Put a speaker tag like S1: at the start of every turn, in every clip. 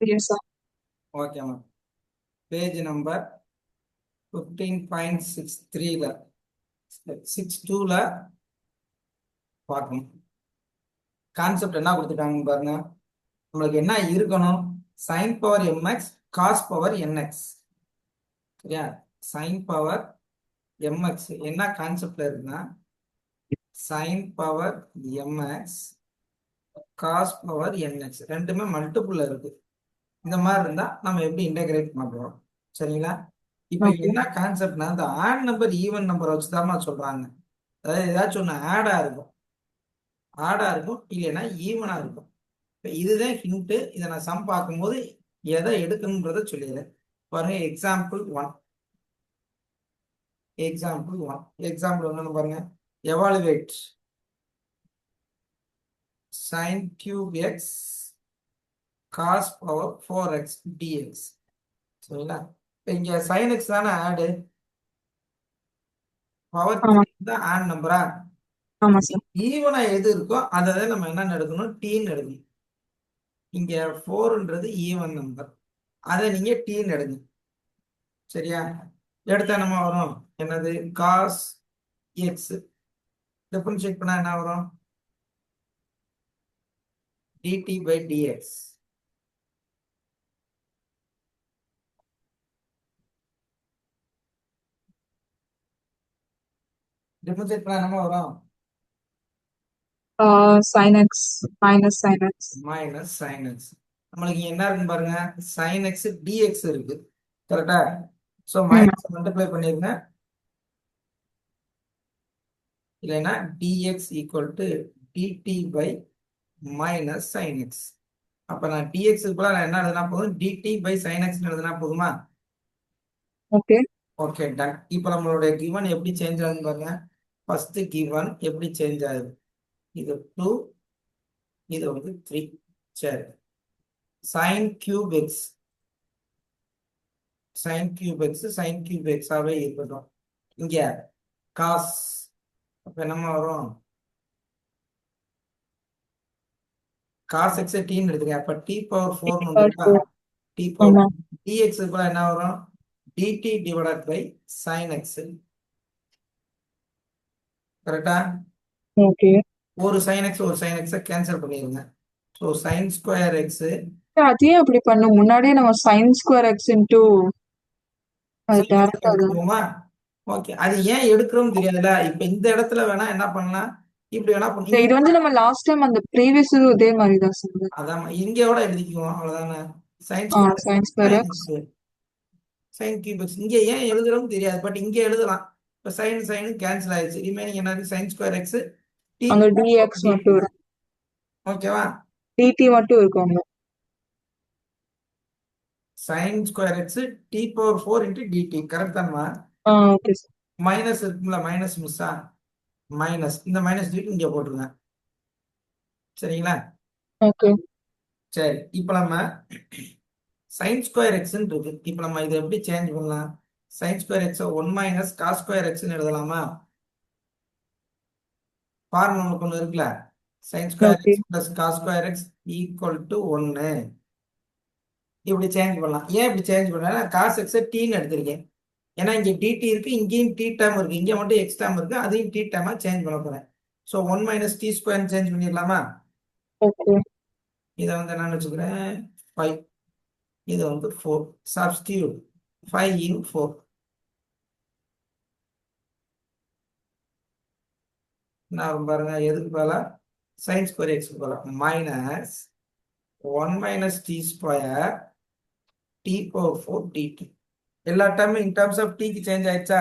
S1: Yes, sir.
S2: ஓகேம்மா. Page number 15.63ல 62ல பார்க்கணும். Concept என்ன கொடுத்துட்டாங்க பாருங்க. நம்மளுக்கு என்ன இருக்கணும்? sin power mx cos power nx. சரியா? sin பவர் mx என்ன கான்செப்ட்ல இருக்குன்னா sin power mx cos power nx ரெண்டுமே மல்டிபிள் இருக்கு. இந்த மாதிரி இருந்தா நம்ம எப்படி இன்டகிரேட் பண்றோம்? சரிங்களா? இப்ப
S1: Okay.
S2: என்ன கான்செப்ட்னா இந்த ஆட் நம்பர் ஈவன் நம்பர் வச்சுதான் சொல்றாங்க. அதாவது ஏதாச்சும் ஒன்று ஆடா இருக்கும் இல்லைன்னா ஈவனா இருக்கும். இதுதான் ஹிண்ட். இதை நான் சம் பார்க்கும்போது எதை எடுக்கணும்ன்றத சொல்லிடுறேன். பாருங்க எக்ஸாம்பிள் ஒன்னு பாருங்க. Evaluate sin cube x cos power 4x dx. சரிங்களா? இங்க sin x தானே ஆடு, பவர்
S1: ஆமா.
S2: 3 தான் ஆட் நம்பரா.
S1: ஆமா சார்.
S2: ஈவனா எது இருக்கோ அதை நம்ம என்ன எடுக்கணும்? டீன்னு எடுக்கணும். இங்க 4ன்றது ஈவன் நம்பர், அதை நீங்க டீன்னு எடுங்க. சரியா? எடுத்தா நம்ம வரும் என்னது? cos x டிஃபரன்ஷியேட் பண்ணா என்ன வரும்? dt by dx. டிஃபரன்ஷியேட் பண்ணா என்ன வரும்?
S1: Sin x minus sin x.
S2: Minus sin x. நம்மளுக்கு இங்க என்ன இருக்குன்னு பாருங்க. sin x dx இருக்கு. கரெக்டா? ஸோ
S1: ம்.
S2: மைனஸ் மல்டிப்ளை பண்ணிருங்க. இல்லைன்னா dx equal to dt by minus sin x. அப்ப நான் dx நான் என்ன எழுதுனா போதும்? dt by sin x எழுதுனா போதுமா?
S1: Okay.
S2: Okay, done. இப்போ நம்மளுடைய கிவன் எப்படி சேஞ்ச் ஆகுதுன்னு பாருங்க. ஃபர்ஸ்ட் கிவன் எப்படி சேஞ்ச் ஆகுது? இது 2, இது 3. சரி, sin cube x sin cube x ஆவே இருக்கட்டும். இங்க cos அப்ப என்னமா வரும்? cos x t-ன்னு எடுத்துக்க. அப்ப t பவர் 4 வந்துருக்கா?
S1: Four.
S2: t பவர்
S1: ஆமா.
S2: dx கூட என்ன வரும்? dt divided by sin x. கரெக்டா?
S1: Okay.
S2: ஒரு sin x கேன்சல் பண்ணிருங்க. ஸோ sin ஸ்கொயர் எக்ஸ்
S1: அதையும் அப்படி பண்ணும் முன்னாடியே நம்ம sin square x into அது
S2: sin x
S1: டேரக்டா தான்.
S2: எடுத்துக்குவோமா? ஓகே, அது ஏன் எடுக்கிறோம்னு தெரியாதுல்ல. இப்ப இந்த இடத்துல வேணா என்ன பண்ணலாம்? இப்படி வேணா
S1: இது நம்ம லாஸ்ட் டைம் அந்த ப்ரீவியஸ் இதே மாதிரி தான் சார்.
S2: அதான் இங்கயோட எழுதிக்குவோம், அவ்வளவுதானே. சயின்ஸ்
S1: sin square x.
S2: Sine cube x இங்க ஏன் எழுதுறோம்னு தெரியாது, பட் இங்க எழுதலாம். இப்ப சைன் கேன்சல் ஆயிடுச்சு. ரிமைனிங் என்னது? சைன் ஸ்கொயர் எக்ஸ் டி
S1: அங்க dx மட்டும் இருக்கும்.
S2: ஓகேவா?
S1: dt மட்டும் இருக்கும் அங்க.
S2: Sine square x t power 4 into dt. Correct தானமா?
S1: Okay sir.
S2: மைனஸ் இருக்குங்களா? மைனஸ் மிஸ்ஸா? மைனஸ், இந்த மைனஸ் டிடி இங்க போட்டுருங்க. சரிங்களா?
S1: ஓகே.
S2: சரி, இப்போ நம்ம சைன் ஸ்கொயர் எக்ஸ்ன்னு இருக்கு. இப்போ நம்ம இதை எப்படி சேஞ்ச் பண்ணலாம்? Sine square x 1 minus cos square எக்ஸ்ன்னு எழுதலாமா? ஃபார்முலா நமக்கு ஒன்று இருக்குல்ல. Sine square
S1: okay.
S2: X plus cos square x equal to 1. இப்படி சேஞ்ச் பண்ணலாம். ஏன் இப்படி சேஞ்ச் பண்ணா? காஸ் எக்ஸ் டீன்னு எடுத்திருக்கேன். ஏன்னா இங்க டிடி இருக்கு, இங்கேயும் டி டேம் இருக்கு. இங்க மட்டும் எக்ஸ் டேம் இருக்கு, அதையும் டி டேமா சேஞ்ச் பண்ண போறேன். So 1 minus t square change பண்ணிடலாமா?
S1: ஓகே.
S2: இதை நான் வச்சுக்கிறேன் 5. இது 4. Substitute 5 in 4. நான் பாருங்க எதுக்கு போல? சைன் ஸ்கொயர் எக்ஸ் போல minus 1 minus t square t power 4 dt. எல்லா டைமும் இன் டர்ம்ஸ் ஆஃப் டிக்கு சேஞ்ச் ஆயிடுச்சா?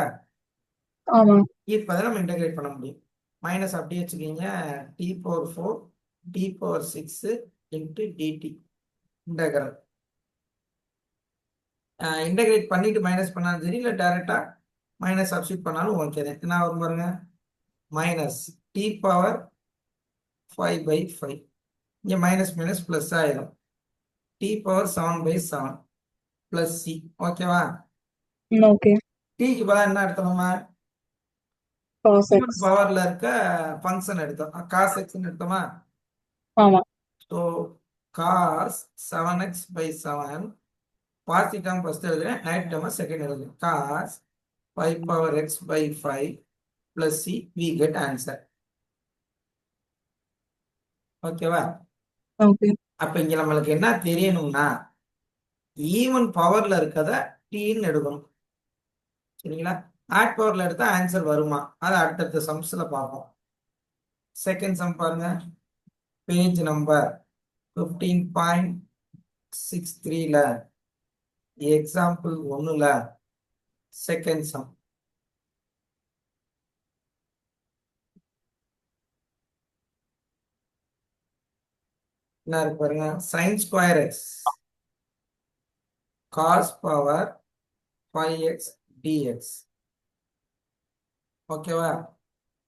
S1: ஆமா.
S2: இப்போதான் நம்ம இன்டகிரேட் பண்ண முடியும். மைனஸ் அப்படியே வச்சுக்கிங்க. T power 4 t power 6 into dt integral. Integrate பண்ணிட்டு மைனஸ் பண்ணாலும் சரி, இல்லை டைரக்டா மைனஸ் சப்ஸ்டியூட் பண்ணாலும் ஓகே தான். என்ன வரும் பாருங்க? Minus t power 5/5. இங்கே மைனஸ் மைனஸ் பிளஸ் ஆயிரும். T power 7/7 plus c. ஓகேவா?
S1: ஓகே.
S2: டிக்கு பதிலாக என்ன எடுத்தோம்?
S1: cos x.
S2: பவர்ல இருக்க ஃபங்க்ஷன் எடுத்தோம், காஸ் எக்ஸ்ன்னு எடுத்தோமா?
S1: ஆமா.
S2: So cos 7x by 7 positive term first எழுதுறேன், நெகட்டிவ் டேர்ம் செகண்ட் எழுதுறேன். cos 5 power x by 5 plus c, we get answer. ஓகேவா?
S1: ஓகே.
S2: அப்ப இங்க நம்மளுக்கு என்ன தெரியணும்னா ஈவன் பவர்ல இருக்கத டீன்னு எடுக்கணும். சரிங்களா? ஆட் பவர்ல எடுத்தா ஆன்சர் வருமா? அதை அடுத்தடுத்த சம்ஸ்ல பார்ப்போம். செகண்ட் சம் பாருங்க, பேஜ் நம்பர் 15.63ல எக்ஸாம்பிள் 1ல செகண்ட் சம். என்ன இருக்கு பாருங்க, sin square x cos power 5x dx. ஓகேவா?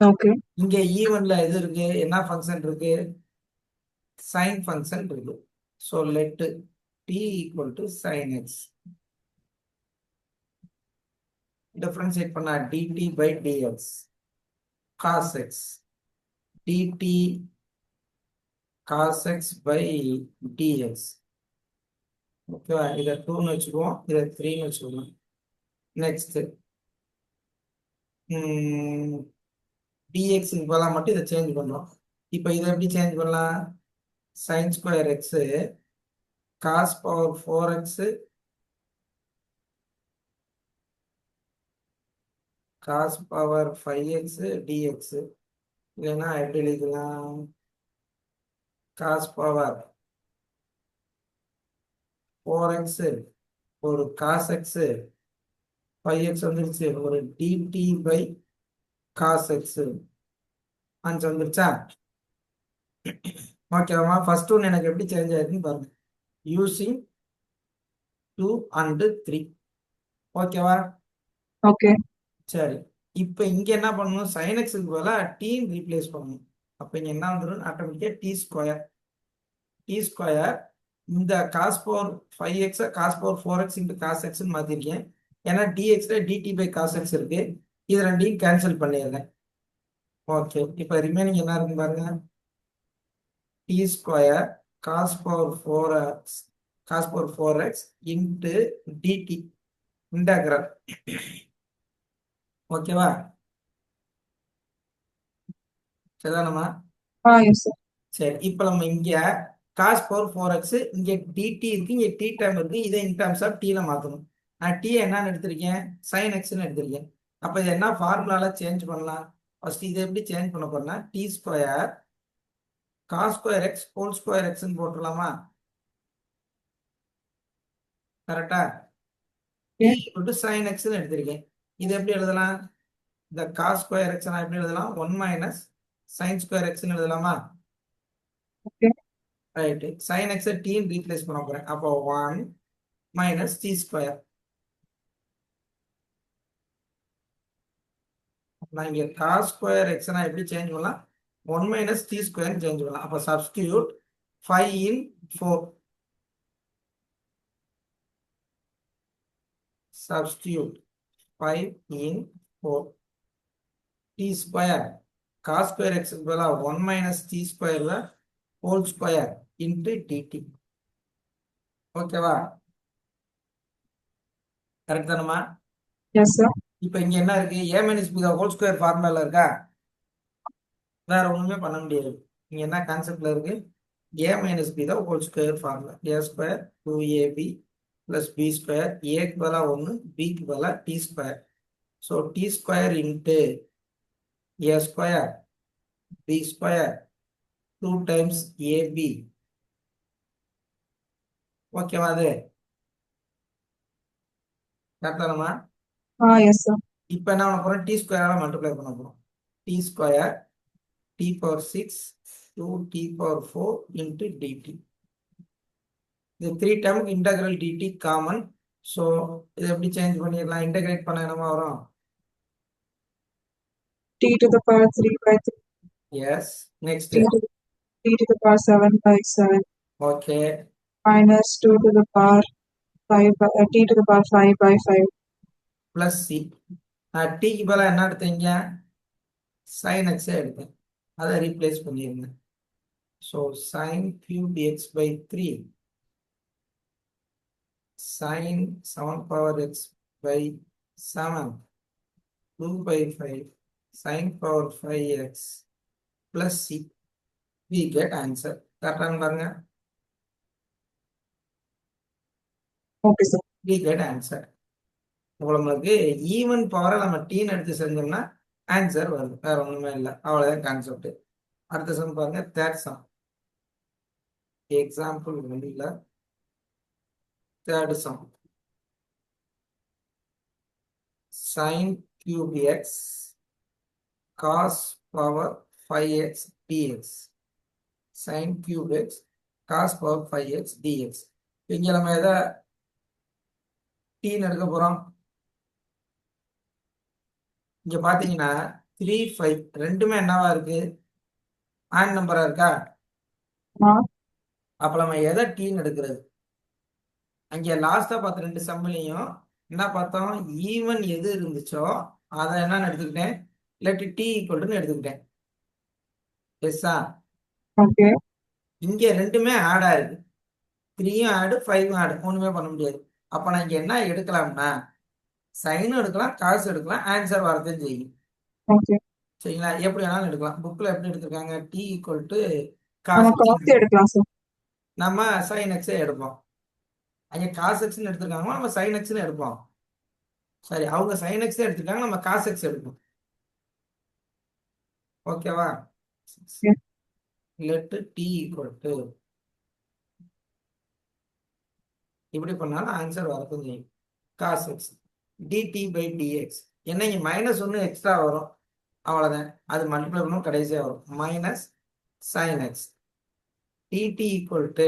S1: ஓகே.
S2: இங்க ஈவன்ல எது இருக்கு, என்ன ஃபங்க்ஷன் இருக்கு, sin ஃபங்க்ஷன் இருக்கு. So let t equal to sin x. Differentiate பண்ணா dt by dx cos x, dt cos x by dx. ஓகேவா? இதை 2ன்னு வச்சுக்குவோம், இதை 3ன்னு வச்சுக்குவோம். நெக்ஸ்ட் dx இப்போலாம் மட்டும் இதை சேஞ்ச் பண்ணலாம். இப்போ இதை எப்படி சேஞ்ச் பண்ணலாம், sin square X cos power 4x cos power 5x dx. இல்லைன்னா எப்படி எழுதலாம், cos பவர் 4x ஒரு cos x 5x வந்துருச்சு, ஒரு dt by cos x அஞ்சு வந்துருச்சா? ஓகேவா? ஃபர்ஸ்ட் ஒன்று எனக்கு எப்படி சேஞ்ச் ஆயிருக்குன்னு பாருங்க, யூசிங் 2 and 3. ஓகேவா?
S1: ஓகே.
S2: சரி, இப்போ இங்க என்ன பண்ணணும், sin x க்கு பதிலாக t ரீப்ளேஸ் பண்ணணும். அப்போ இங்க என்ன வந்துடும், ஆட்டோமேட்டிக்கா டி ஸ்கொயர் இந்த cos power 5x cos power 4x into cos x ன்னு மாத்திருக்கேன். ஏன்னா dxல dt by cos x இருக்கு, இது ரெண்டையும் கேன்சல் பண்ணிடுறேன். ஓகே, இப்போ ரிமைனிங் என்ன இருக்கு பாருங்க, t square cos power 4x into dt integral. ஓகேவா? சரிதானம்மா?
S1: Yes sir.
S2: சரி, இப்போ நம்ம இங்க cos பவர் 4x இங்க dt இருக்கு, இங்க t டைம் இருக்கு, இதை இன் டர்ம்ஸ் ஆஃப் t ல மாத்தணும். நான் t என்னன்னு எடுத்திருக்கேன், sin x ன்னு எடுத்திருக்கேன். அப்ப இது என்ன ஃபார்முலால சேஞ்ச் பண்ணலாம், ஃபர்ஸ்ட் இதை எப்படி சேஞ்ச் பண்ண போறேன்னா t square cos square x whole square எக்ஸ்ன்னு போட்டுடலாமா? கரெக்டா? t sin x ன்னு எடுத்திருக்கேன். இது எப்படி எழுதலாம், இந்த cos ஸ்கொயர் எக்ஸ் நான் எப்படி எழுதலாம், 1 மைனஸ் sin ஸ்கொயர் எக்ஸ்ன்னு எழுதலாமா?
S1: Okay.
S2: Right, sin x t replace பண்ண போறேன். அப்போ 1 மைனஸ் டி ஸ்கொயர். நான் இங்க cos ஸ்கொயர் எக்ஸ் நான் எப்படி சேஞ்ச் பண்ணலாம், 1 மைனஸ் டி ஸ்கொயர் சேஞ்ச் பண்ணலாம். அப்போ substitute 5 in 4, substitute 5 in 4, t square cos square x பதிலாக 1 மைனஸ் டி ஸ்கொயர்ல ஹோல் ஸ்கொயர் இன்ட்டு dt. ஓகேவா? கரெக்ட் தானம்மா?
S1: Yes sir.
S2: இப்போ இங்க என்ன இருக்கு, a minus b whole square formula இருக்கா, வேற ஒண்ணுமே பண்ண முடியாது. இங்க என்ன கான்செப்ட்ல இருக்கு, a மைனஸ் பி தான் whole square formula, a square 2ab plus b square, ஏக்கு பதிலாக 1 பிக்கு பதிலாக t square. So t square into a square b square 2 times ab. ஓகேவா? அது கரெக்டானமா?
S1: S sir.
S2: இப்போ என்ன பண்ண போறோம், டி ஸ்கொயரால மல்டிப்ளை பண்ண போறோம். T square t power 6 2 t power 4 into dt. இது 3 டேர்முக்கு இன்டகிரல் டிடி காமன். ஸோ இதை எப்படி சேஞ்ச் பண்ணிடலாம், இன்டகிரேட் பண்ண என்னமா வரும்,
S1: t to the power 3 by 3.
S2: Yes. Next
S1: t to the power 7 by 7
S2: okay
S1: minus 2 to the power 5 by t to the power 5 by 5.
S2: Plus C. நான் டீக்கு பதிலாக என்ன எடுத்தீங்க, சைன் எக்ஸே எடுத்தேன், அதை ரீப்ளேஸ் பண்ணிருங்க. So sin cube x by 3 sin 7 power x by 7 2 by 5 sin power 5x plus c. We get answer. கரெக்டாக பாருங்க.
S1: Okay sir.
S2: We get answer. உங்களுக்கு ஈவன் பவரை நம்ம டீன்னு எடுத்து செஞ்சோம்னா ஆன்சர் வருது, வேற ஒண்ணுமே இல்லை. அவ்வளவுதான் கான்செப்ட். அடுத்த சம் பாருங்க, தேர்ட் சம். எக்ஸாம்பிள் வெளியில third sum. sin cube x cos power 5x dx. sin cube x cos power 5x dx. இங்க நம்ம எதை டீன்னு எடுக்க போறோம்? இங்க பாத்தீங்கன்னா 3 5 ரெண்டுமே என்னவா இருக்கு? ஆன் நம்பரா இருக்கா? அப்ப நம்ம எதை டீன்னு எடுக்கிறது? அங்க லாஸ்டா பார்த்த ரெண்டு சம்மிலையும் என்ன பார்த்தோம்? ஈவன் எது இருந்துச்சோ அதை என்னன்னு எடுத்துக்கிட்டேன், இல்லாட்டி டி ஈக்குவல்னு எடுத்துக்கிட்டேன். எஸ்ஸா?
S1: ஓகே.
S2: இங்க ரெண்டுமே ஆட் ஆயிருக்கு. 3யும் ஆடு 5ம் ஆடு, ஒண்ணுமே பண்ண முடியாது. அப்ப நான் இங்க என்ன எடுக்கலாம்னா சைனும் எடுக்கலாம், காசு எடுக்கலாம், ஆன்சர் வரதுன்னு செய்யும்.
S1: ஓகே.
S2: சரிங்களா? எப்படி வேணாலும் எடுக்கலாம். புக்ல எப்படி எடுத்திருக்காங்க? டி ஈக்குவல் டு
S1: நம்ம
S2: காசு,
S1: காசு எடுக்கலாம் சார்.
S2: நம்ம சைன் எக்ஸே எடுப்போம். அங்க காசு எக்ஸ்ன்னு எடுத்திருக்காங்க, நம்ம சைன் எக்ஸ்ன்னு எடுப்போம். சரி, அவங்க சைன் எக்ஸ் எடுத்துட்டாங்க, நம்ம காஸ் எக்ஸ் எடுப்போம். ஓகேவா? லெட் டி ஈக்குவல் டு இப்படி பண்ணாலும் ஆன்சர் வரதும் செய்யும். Cos x dt by dx. என்ன இங்க -1 எக்ஸ்ட்ரா வரும், அவ்வளவுதான். அது மல்டிப்ளை பண்ணும், கடைசியா வரும் minus sine x dt equal to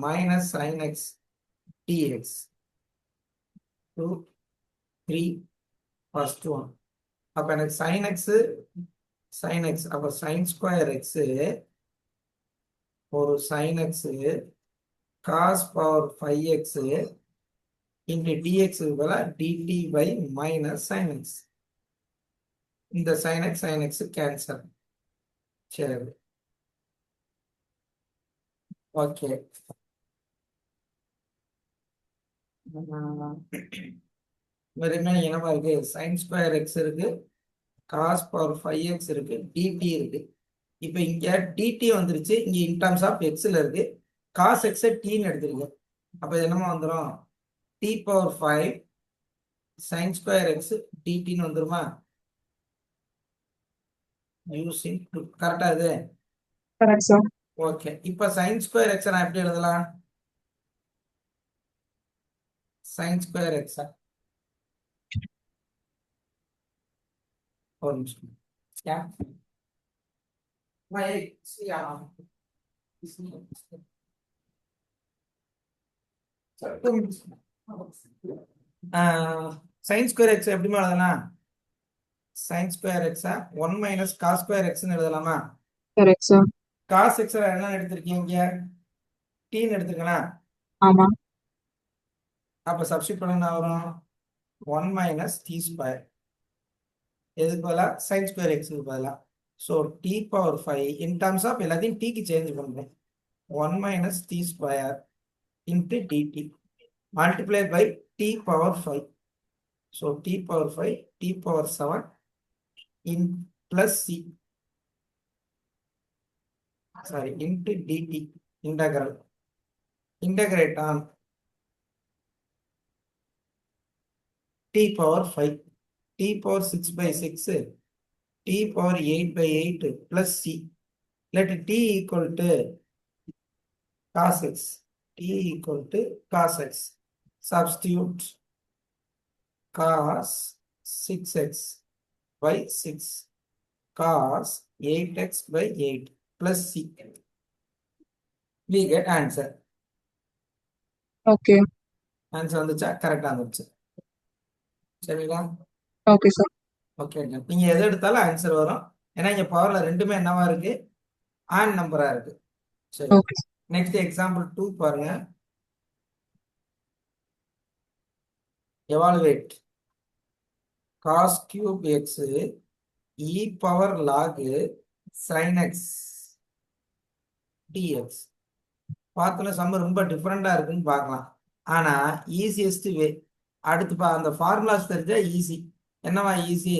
S2: minus sine x dx 2 3 first one. அப்ப எனக்கு சைன் எக்ஸ் அப்ப சைன் ஸ்கொயர் எக்ஸ் ஒரு sine x cos power 5x into dx dt by minus sine x. இந்த சைன் எக்ஸ் கேன்சல். சரி, okay. Remaining என்னவா இருக்கு? Sine square x இருக்கு, cos power 5x இருக்கு, டிடி இருக்கு. இப்போ இங்க டிடி வந்துருச்சு, இங்க இன் டர்ம்ஸ் ஆஃப் எக்ஸ்ல இருக்கு. காஸ் எக்ஸ் டீன்னு எடுத்துருக்கு. அப்ப இது என்னமா வந்துடும்? T power 5 sine square x டிடின்னு வந்துருமா? யூசிங் கரெக்டா இது?
S1: Correct sir.
S2: ஓகே. இப்ப சைன் ஸ்கொயர் எக்ஸ் நான் எப்படி எழுதலாம்? சைன் ஸ்கொயர் எக்ஸ் ஒரு நிமிஷம். சைன் ஸ்கொயர் எக்ஸ் எப்படிமா எழுதலாம்? சைன் ஸ்கொயர் எக்ஸா 1 மைனஸ் காஸ் ஸ்கொயர் எக்ஸ்ன்னு எழுதலாமா?
S1: Correct sir.
S2: காஸ் எக்ஸ் என்ன எடுத்திருக்கீங்க? டீன்னு எடுத்துக்கலாம்.
S1: ஆமா.
S2: அப்ப சப்ஸ்டிட் பண்ண வரும் 1 மைனஸ் டி ஸ்கொயர். எதுக்கு பதிலா? சைன் ஸ்கொயர் எக்ஸுக்கு பதிலா. So t power 5 in terms of எல்லாத்தையும் டிக்கு சேஞ்ச் பண்ணுறேன். 1 minus t square into dt multiply by t power 5. So t power 5 t power 7 in plus c sorry into dt integral integrate on t power 5 t power 6 by 6 t power 8 by 8 plus c. Let t equal to cos x. T equal to cos x. Substitute cos 6x by 6 cos 8x by 8 plus c. We get answer.
S1: Okay.
S2: Answer வந்துச்சா? கரெக்டா வந்துச்சு. சரிங்களா?
S1: Okay sir.
S2: Okay, நீங்க எது எடுத்தாலும் answer வரும். ஏன்னா இங்க பவர்ல ரெண்டுமே என்னவா இருக்கு? ஆன் நம்பரா இருக்கு. சரி,
S1: ஓகே.
S2: நெக்ஸ்ட் எக்ஸாம்பிள் 2 பாருங்க. Evaluate cos cube x e power log sin x dx. பார்த்தோன்னா சம்ம ரொம்ப டிஃப்ரெண்டா இருக்குன்னு பார்க்கலாம். ஆனா ஈஸியஸ்ட் வே. அடுத்து அந்த ஃபார்முலாஸ் தெரிஞ்சா ஈஸி. என்னவா ஈஸி?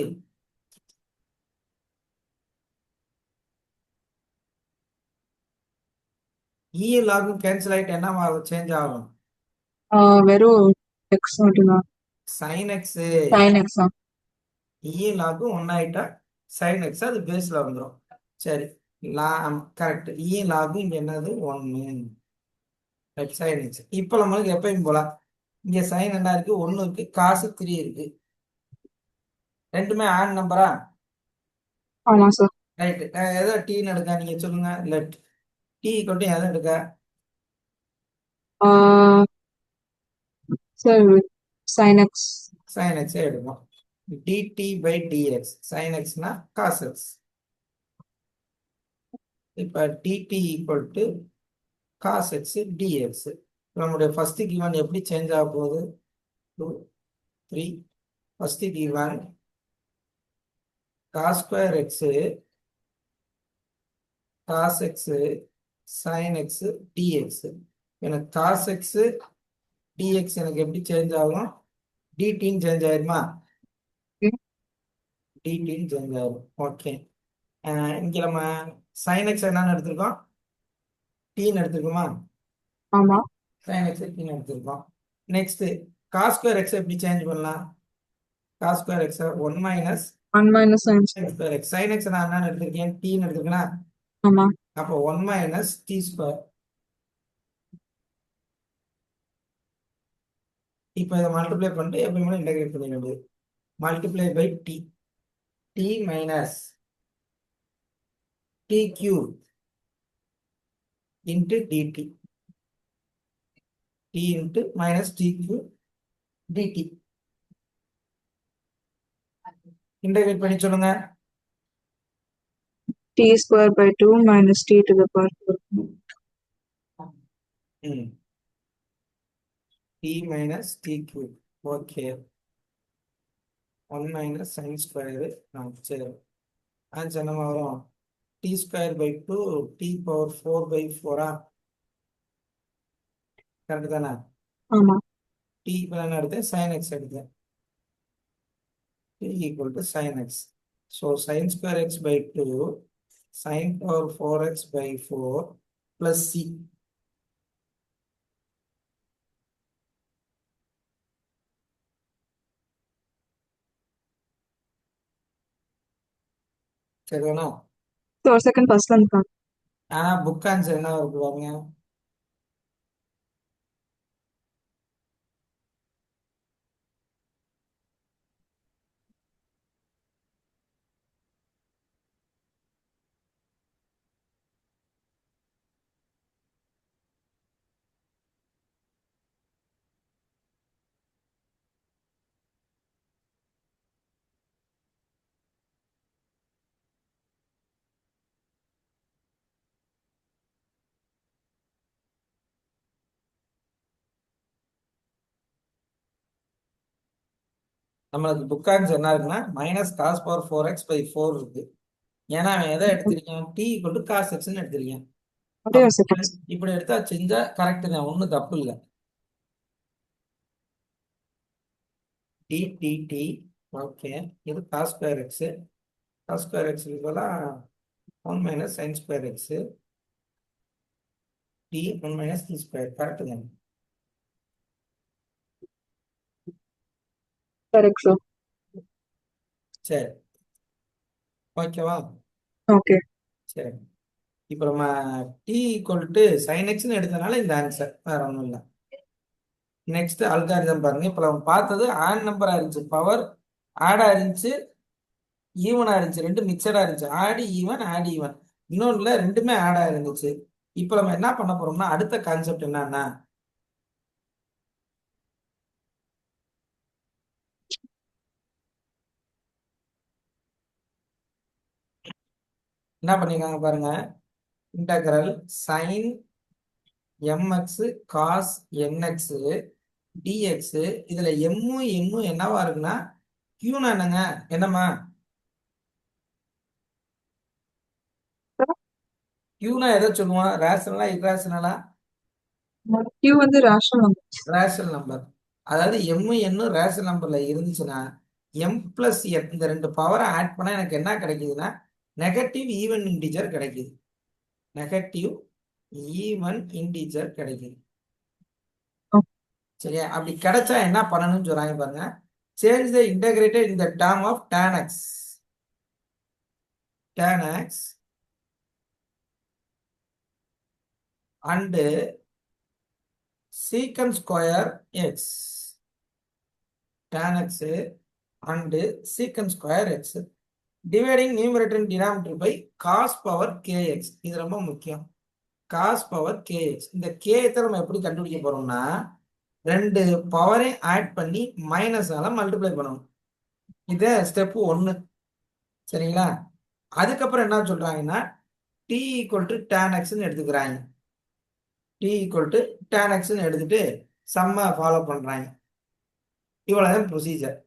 S2: இ லாகும் கேன்சல் ஆயிட்டு என்னவா சேஞ்ச் ஆகும்?
S1: வெறும் எக்ஸ் மட்டும்தான்.
S2: sin x
S1: சைன் எக்ஸா?
S2: இ லாகும் ஒன்னாயிட்டா sin x அது பேஸ்ல வந்துடும். சரி, கரெக்ட். இ லாகும் இங்க என்னது 1 sin x. இப்போ நம்மளுக்கு எப்பயும் போல இங்க sin என்ன இருக்கு? 1 இருக்கு, cos 3 இருக்கு. ரெண்டுமே ஆட் நம்பரா?
S1: ஆமா சார்.
S2: ரைட். எதோ டீன்னு எடுக்க நீங்க சொல்லுங்க. லெட் டி கொண்டு எதை எடுக்க?
S1: Sir sine x.
S2: sin x எடுக்கும். dt by dx. sin x னா cos x. இப்ப dt equal to cos x dx. நம்முடைய ஃபர்ஸ்ட் கிவன் எப்படி சேஞ்ச் ஆக போகுது? 2 3. First given cos square x cos x sin x dx. எனக்கு cos x dx எனக்கு எப்படி சேஞ்ச் ஆகும்? dtன்னு சேஞ்ச் ஆயிருமா? dtன்னு சேஞ்ச் ஆகும். ஓகே. இங்க நம்ம sin x என்னன்னு எடுத்திருக்கோம்? tன்னு எடுத்திருக்கோமா?
S1: ஆமா.
S2: sin x tன்னு எடுத்திருக்கோம். நெக்ஸ்ட் cos ஸ்கொயர் x எப்படி சேஞ்ச் பண்ணலாம்? cos square x 1 minus
S1: 1 minus sine
S2: square x. sin x நான் என்னன்னு எடுத்திருக்கேன்? tன்னு எடுத்திருக்கேனா?
S1: ஆமா.
S2: அப்போ 1 மைனஸ் t ஸ்கொயர். இப்போ இதை மல்டிப்ளை பண்ணிட்டு எப்பயுமே இன்டகிரேட் பண்ணிக்க வேண்டியது. Multiply by t. T minus t cube into dt. T into minus t cube dt. Integrate பண்ணி சொல்லுங்க.
S1: T square by 2 minus t to the power 4.
S2: T minus t cube. Okay. 1 minus sine square. சரி, answer என்ன வரும்? T square by 2 t power 4 by 4. Correct தானே?
S1: ஆமா.
S2: T இப்போ என்ன எடுத்தேன்? சைன் எக்ஸ் எடுத்தேன். t equal to sin x. So sin square x by 2 sin power 4x by 4 plus c. சரிதானா?
S1: ஒரு செகண்ட் ஃபர்ஸ்ட்ல இருந்து பாருங்க.
S2: ஆனா புக் ஆன்சர் என்ன இருக்கு பாருங்க. நம்மளுக்கு புக் ஆன்சர் என்ன இருக்குன்னா minus cos power 4x by 4 இருக்கு. ஏன்னா அவன் எதை எடுத்திருக்கேன்? டி ஈக்குவல் டு காஸ் எக்ஸ்ன்னு எடுத்திருக்கேன்.
S1: அப்படியே ஒரு செகண்ட்.
S2: இப்படி எடுத்தா செஞ்சா கரெக்ட் தான், ஒன்றும் தப்பு இல்லை. T t t. ஓகே. இது cos square x. Cos square x ஈக்குவலாக 1 minus sine square x t 1 minus t square. Correct தான்.
S1: Correct sir.
S2: சரி, ஓகேவா?
S1: ஓகே.
S2: சரி, இப்போ நம்ம டி ஈக்குவல் டு சைன் எக்ஸ்ன்னு எடுத்தனால இந்த ஆன்சர், வேற ஒன்றும் இல்லை. நெக்ஸ்ட் அல்காரிதம் பாருங்க. இப்போ நம்ம பார்த்தது ஆட் நம்பரா இருந்துச்சு, பவர் ஆடா இருந்துச்சு, ஈவனா இருந்துச்சு, ரெண்டு மிக்சடா இருந்துச்சு. Odd even odd even. இன்னொன்றுல ரெண்டுமே ஆடா இருந்துச்சு. இப்போ நம்ம என்ன பண்ண போறோம்னா அடுத்த கான்செப்ட் என்னன்னா என்ன பண்ணிருக்காங்க பாருங்க. Integral sine mx cos nx dx. இதுல எம்மும் எம்மும் என்னவா இருக்குன்னா கியூனா என்னங்க? என்னம்மா? கியூனா எதை சொல்லுவோம்? ரேஷனலா இர்ரேஷனலா?
S1: Q வந்து ரேஷனல் நம்பர்.
S2: Rational number. அதாவது எம் என்ன ரேஷனல் நம்பர்ல இருந்துச்சுன்னா எம் பிளஸ் என் இந்த ரெண்டு பவரை ஆட் பண்ணா எனக்கு என்ன கிடைக்குதுன்னா நெகட்டிவ் ஈவன் இன்டிஜர் கிடைக்குது. நெகட்டிவ் ஈவன் இன்டிஜர் கிடைக்குது. சரியா? அப்படி கிடைச்சா என்ன பண்ணணும்னு சொல்றாங்க பாருங்க. சேஞ்ச் த இன்டகிரேட்டட் இந்த term of tan x. tan x and secant square x. tan x and secant square x dividing numerator and denominator by cos power kx. இது ரொம்ப முக்கியம். cos power kx. இந்த k நம்ம எப்படி கண்டுபிடிக்க போறோம்னா ரெண்டு பவரை ஆட் பண்ணி மைனஸால மல்டிப்ளை பண்ணணும். இது ஸ்டெப் 1. சரிங்களா? அதுக்கப்புறம் என்ன சொல்றாங்கன்னா t equal to tan x எடுத்துக்கிறாங்க. t equal to tan x எடுத்துட்டு சம்ம ஃபாலோ பண்றாங்க. இவ்வளவுதான் ப்ரொசீஜர்.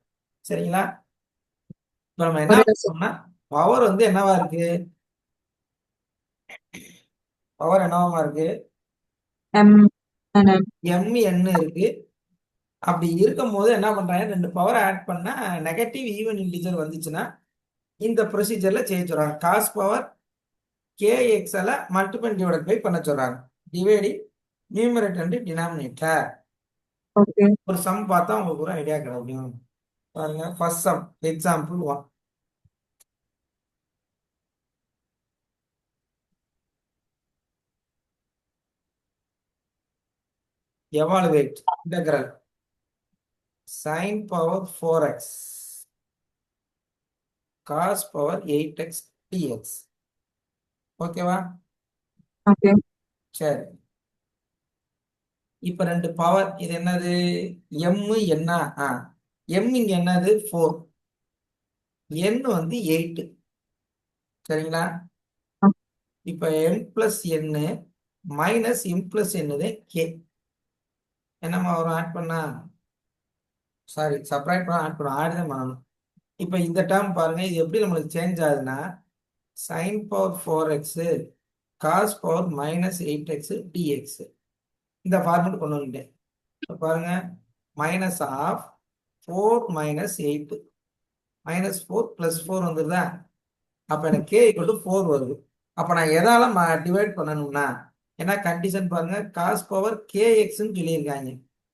S2: சரிங்களா? இப்ப நம்ம என்ன பண்ணோம்னா பவர் வந்து என்னவா இருக்கு? பவர் என்னவா இருக்கு?
S1: M and
S2: m n இருக்கு. அப்படி இருக்கும் போது என்ன பண்றாங்க, ரெண்டு பவர் ஆட் பண்ணா நெகட்டிவ் ஈவன் இன்டிஜர் வந்துச்சுன்னா இந்த ப்ரொசீஜர்ல செய்ய சொல்றாங்க. Cos power kx multiple divide by பண்ண சொல்றாங்க. Dividing numerator and denominator.
S1: okay.
S2: ஒரு சம் பார்த்தா உங்களுக்கு ஒரு ஐடியா கிடைக்கும். பாருங்க, first sum example 1. Evaluate integral sin power 4x cos power 8x dx. ஓகேவா?
S1: Okay.
S2: சரி. இப்ப ரெண்டு பவர், இது என்னது? எம் என்ன? எம் இங்க என்னது? 4. n வந்து 8. சரிங்களா? இப்ப m plus n minus m plus என்னது k. என்னமா வரும் ஆட் பண்ணா? சாரி, சப்ராக்ட் பண்ண ஆட் பண்ண ஆட் தான் பண்ணணும். இப்ப இந்த டேர்ம் பாருங்க, இது எப்படி நம்மளுக்கு சேஞ்ச் ஆகுதுன்னா sin power 4x cos power minus 8x dx. இந்த ஃபார்முலா கொண்டு வந்துட்டேன். இப்ப பாருங்க, minus of 4 minus 8 minus 4 plus 4 வந்துருதா? அப்ப எனக்கு k ஈக்குவல் டு 4 வருது. அப்ப நான் எதால டிவைட் பண்ணணும்னா என்ன கண்டிஷன் பாருங்க, காஸ் பவர் kxன்னு சொல்லியிருக்காங்க.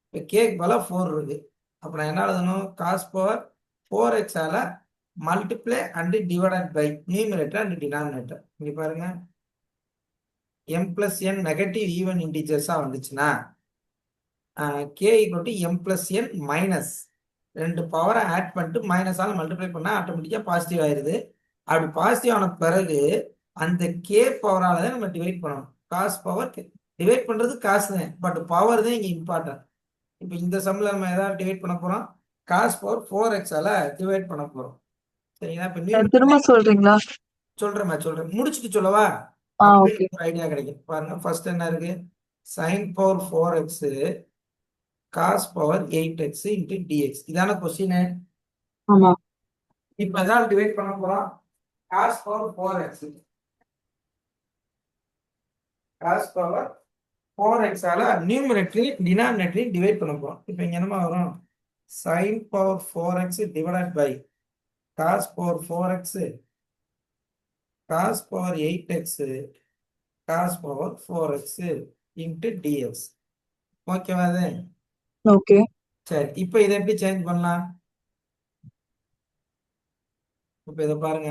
S2: இப்போ கேக்கு பதிலா 4 இருக்கு. அப்ப நான் என்ன எழுதணும்? Cos power 4x multiply and divided by numerator and denominator. இங்க பாருங்க, m plus n negative even இன்டிஜர்ஸா வந்துச்சுன்னா k equal to m plus n minus ரெண்டு பவரை ஆட் பண்ணிட்டு மைனஸால மல்டிப்ளை பண்ணா ஆட்டோமேட்டிக்கா பாசிட்டிவ் ஆயிருது. அப்படி பாசிட்டிவ் ஆன பிறகு அந்த கே பவரால தான் நம்ம டிவைட் பண்ணணும். காஸ் பவர் டிவைட் பண்றது காசு தான், பட் பவர் தான் இங்க இம்பார்ட்டன்ட். இப்போ இந்த சம்ல நம்ம ஏதாவது டிவைட் பண்ண போறோம், காஸ் பவர் 4x டிவைட் பண்ண போறோம். சரிங்களா? இப்ப
S1: திரும்ப சொல்றீங்களா?
S2: சொல்றேன் முடிச்சுட்டு சொல்லவா?
S1: okay.
S2: ஒரு ஐடியா கிடைக்கும். பாருங்க, ஃபர்ஸ்ட் என்ன இருக்கு? sin power 4x cos power 8x into dx. இதான கொஸ்டின்.
S1: ஆமா.
S2: இப்ப ஏதாவது டிவைட் பண்ண போறோம். Cos power 4x cos power 4x நியூமரேட்டரையும் டினாமினேட்டரையும் டிவைட் பண்ண போறோம். இப்போ இங்க என்னமா வரும்? sin power 4x divided by cos power 4x cos power 8x cos power 4x into dx. ஓகேவா அது?
S1: Okay.
S2: சரி, இப்போ இதை எப்படி சேஞ்ச் பண்ணலாம்? இப்போ இதை பாருங்க,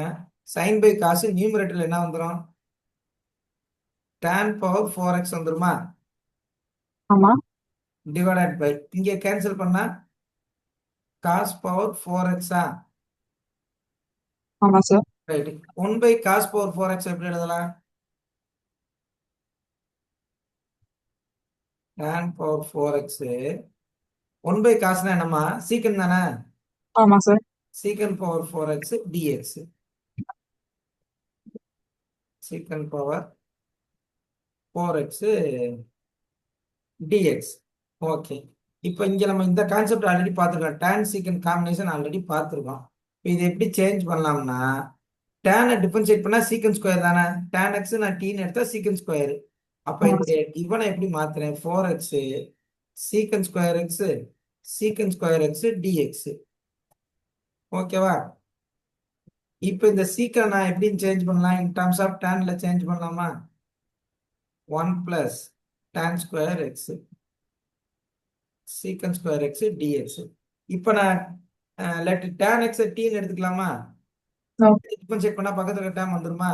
S2: sin பை காசு நியூமரேட்டர்ல என்ன வந்துடும்? tan பவர் 4x வந்துருமா?
S1: ஆமா.
S2: டிவைடட் பை இங்க கேன்சல் பண்ணா காஸ் பவர் 4x.
S1: ஆமா sir.
S2: Right. 1 by cos power 4x எப்படி எழுதலாம்? tan பவர் 4x 1 பை காசுனா என்னமா? சீக்கன் தானே?
S1: ஆமா சார்.
S2: சீக்கன் பவர் 4x dx. சீக்கன் பவர் 4x dx. ஓகே. இப்போ இங்க நம்ம இந்த கான்செப்ட் ஆல்ரெடி பார்த்துருக்கோம். tan சீக்கன் காம்பினேஷன் ஆல்ரெடி பார்த்துருக்கோம். இது எப்படி சேஞ்ச் பண்ணலாம்னா டேனை டிஃபரன்ஷியேட் பண்ணா சீக்கன் ஸ்கொயர் தானே, டேன் எக்ஸ் நான் டீன்னு எடுத்தா சீக்கன் ஸ்கொயர். அப்ப என்னுடைய இவனை எப்படி மாத்துறேன், 4x secant square x secant square x dx. ஓகேவா? இப்போ இந்த சீக்கன் நான் எப்படி சேஞ்ச் பண்ணலாம், இன் டர்ம்ஸ் ஆஃப் டேன்ல சேஞ்ச் பண்ணலாமா? 1 plus tan square x secant square x dx. இப்போ நான் லெட் டேன் எக்ஸ் டீன்னு எடுத்துக்கலாமா? டிஃபரன்ஷியேட் பண்ணா பக்கத்துல டேம் வந்துருமா?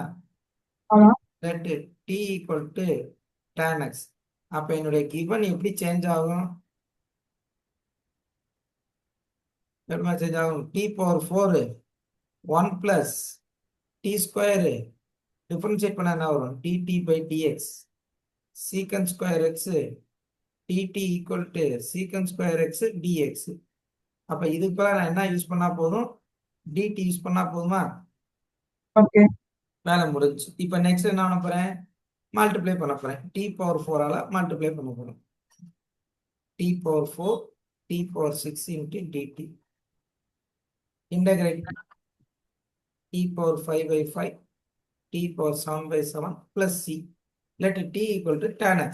S2: Let t equal to tan x. அப்ப என்னுடைய கிவன் எப்படி சேஞ்ச் ஆகும்? எப்படி சேஞ்ச் ஆகும்? T power 4 1 plus t square differentiate பண்ணா என்ன வரும்? Dt by dx secant square x dt equal to secant square x dx. அப்ப இதுக்கு நான் என்ன யூஸ் பண்ணா போதும்? டிடி யூஸ் பண்ணா போதுமா?
S1: ஓகே.
S2: வேலை முடிஞ்சு. இப்போ நெக்ஸ்ட் என்ன பண்ண போறேன்? மல்டிப்ளை பண்ண போறேன். டி பவர் 4 ஆல மல்டிப்ளை பண்ண போறேன். T power 4 t power 6 into dt integrate t power 5 by 5 t power 7 by 7 plus c. Let t equal to tan x.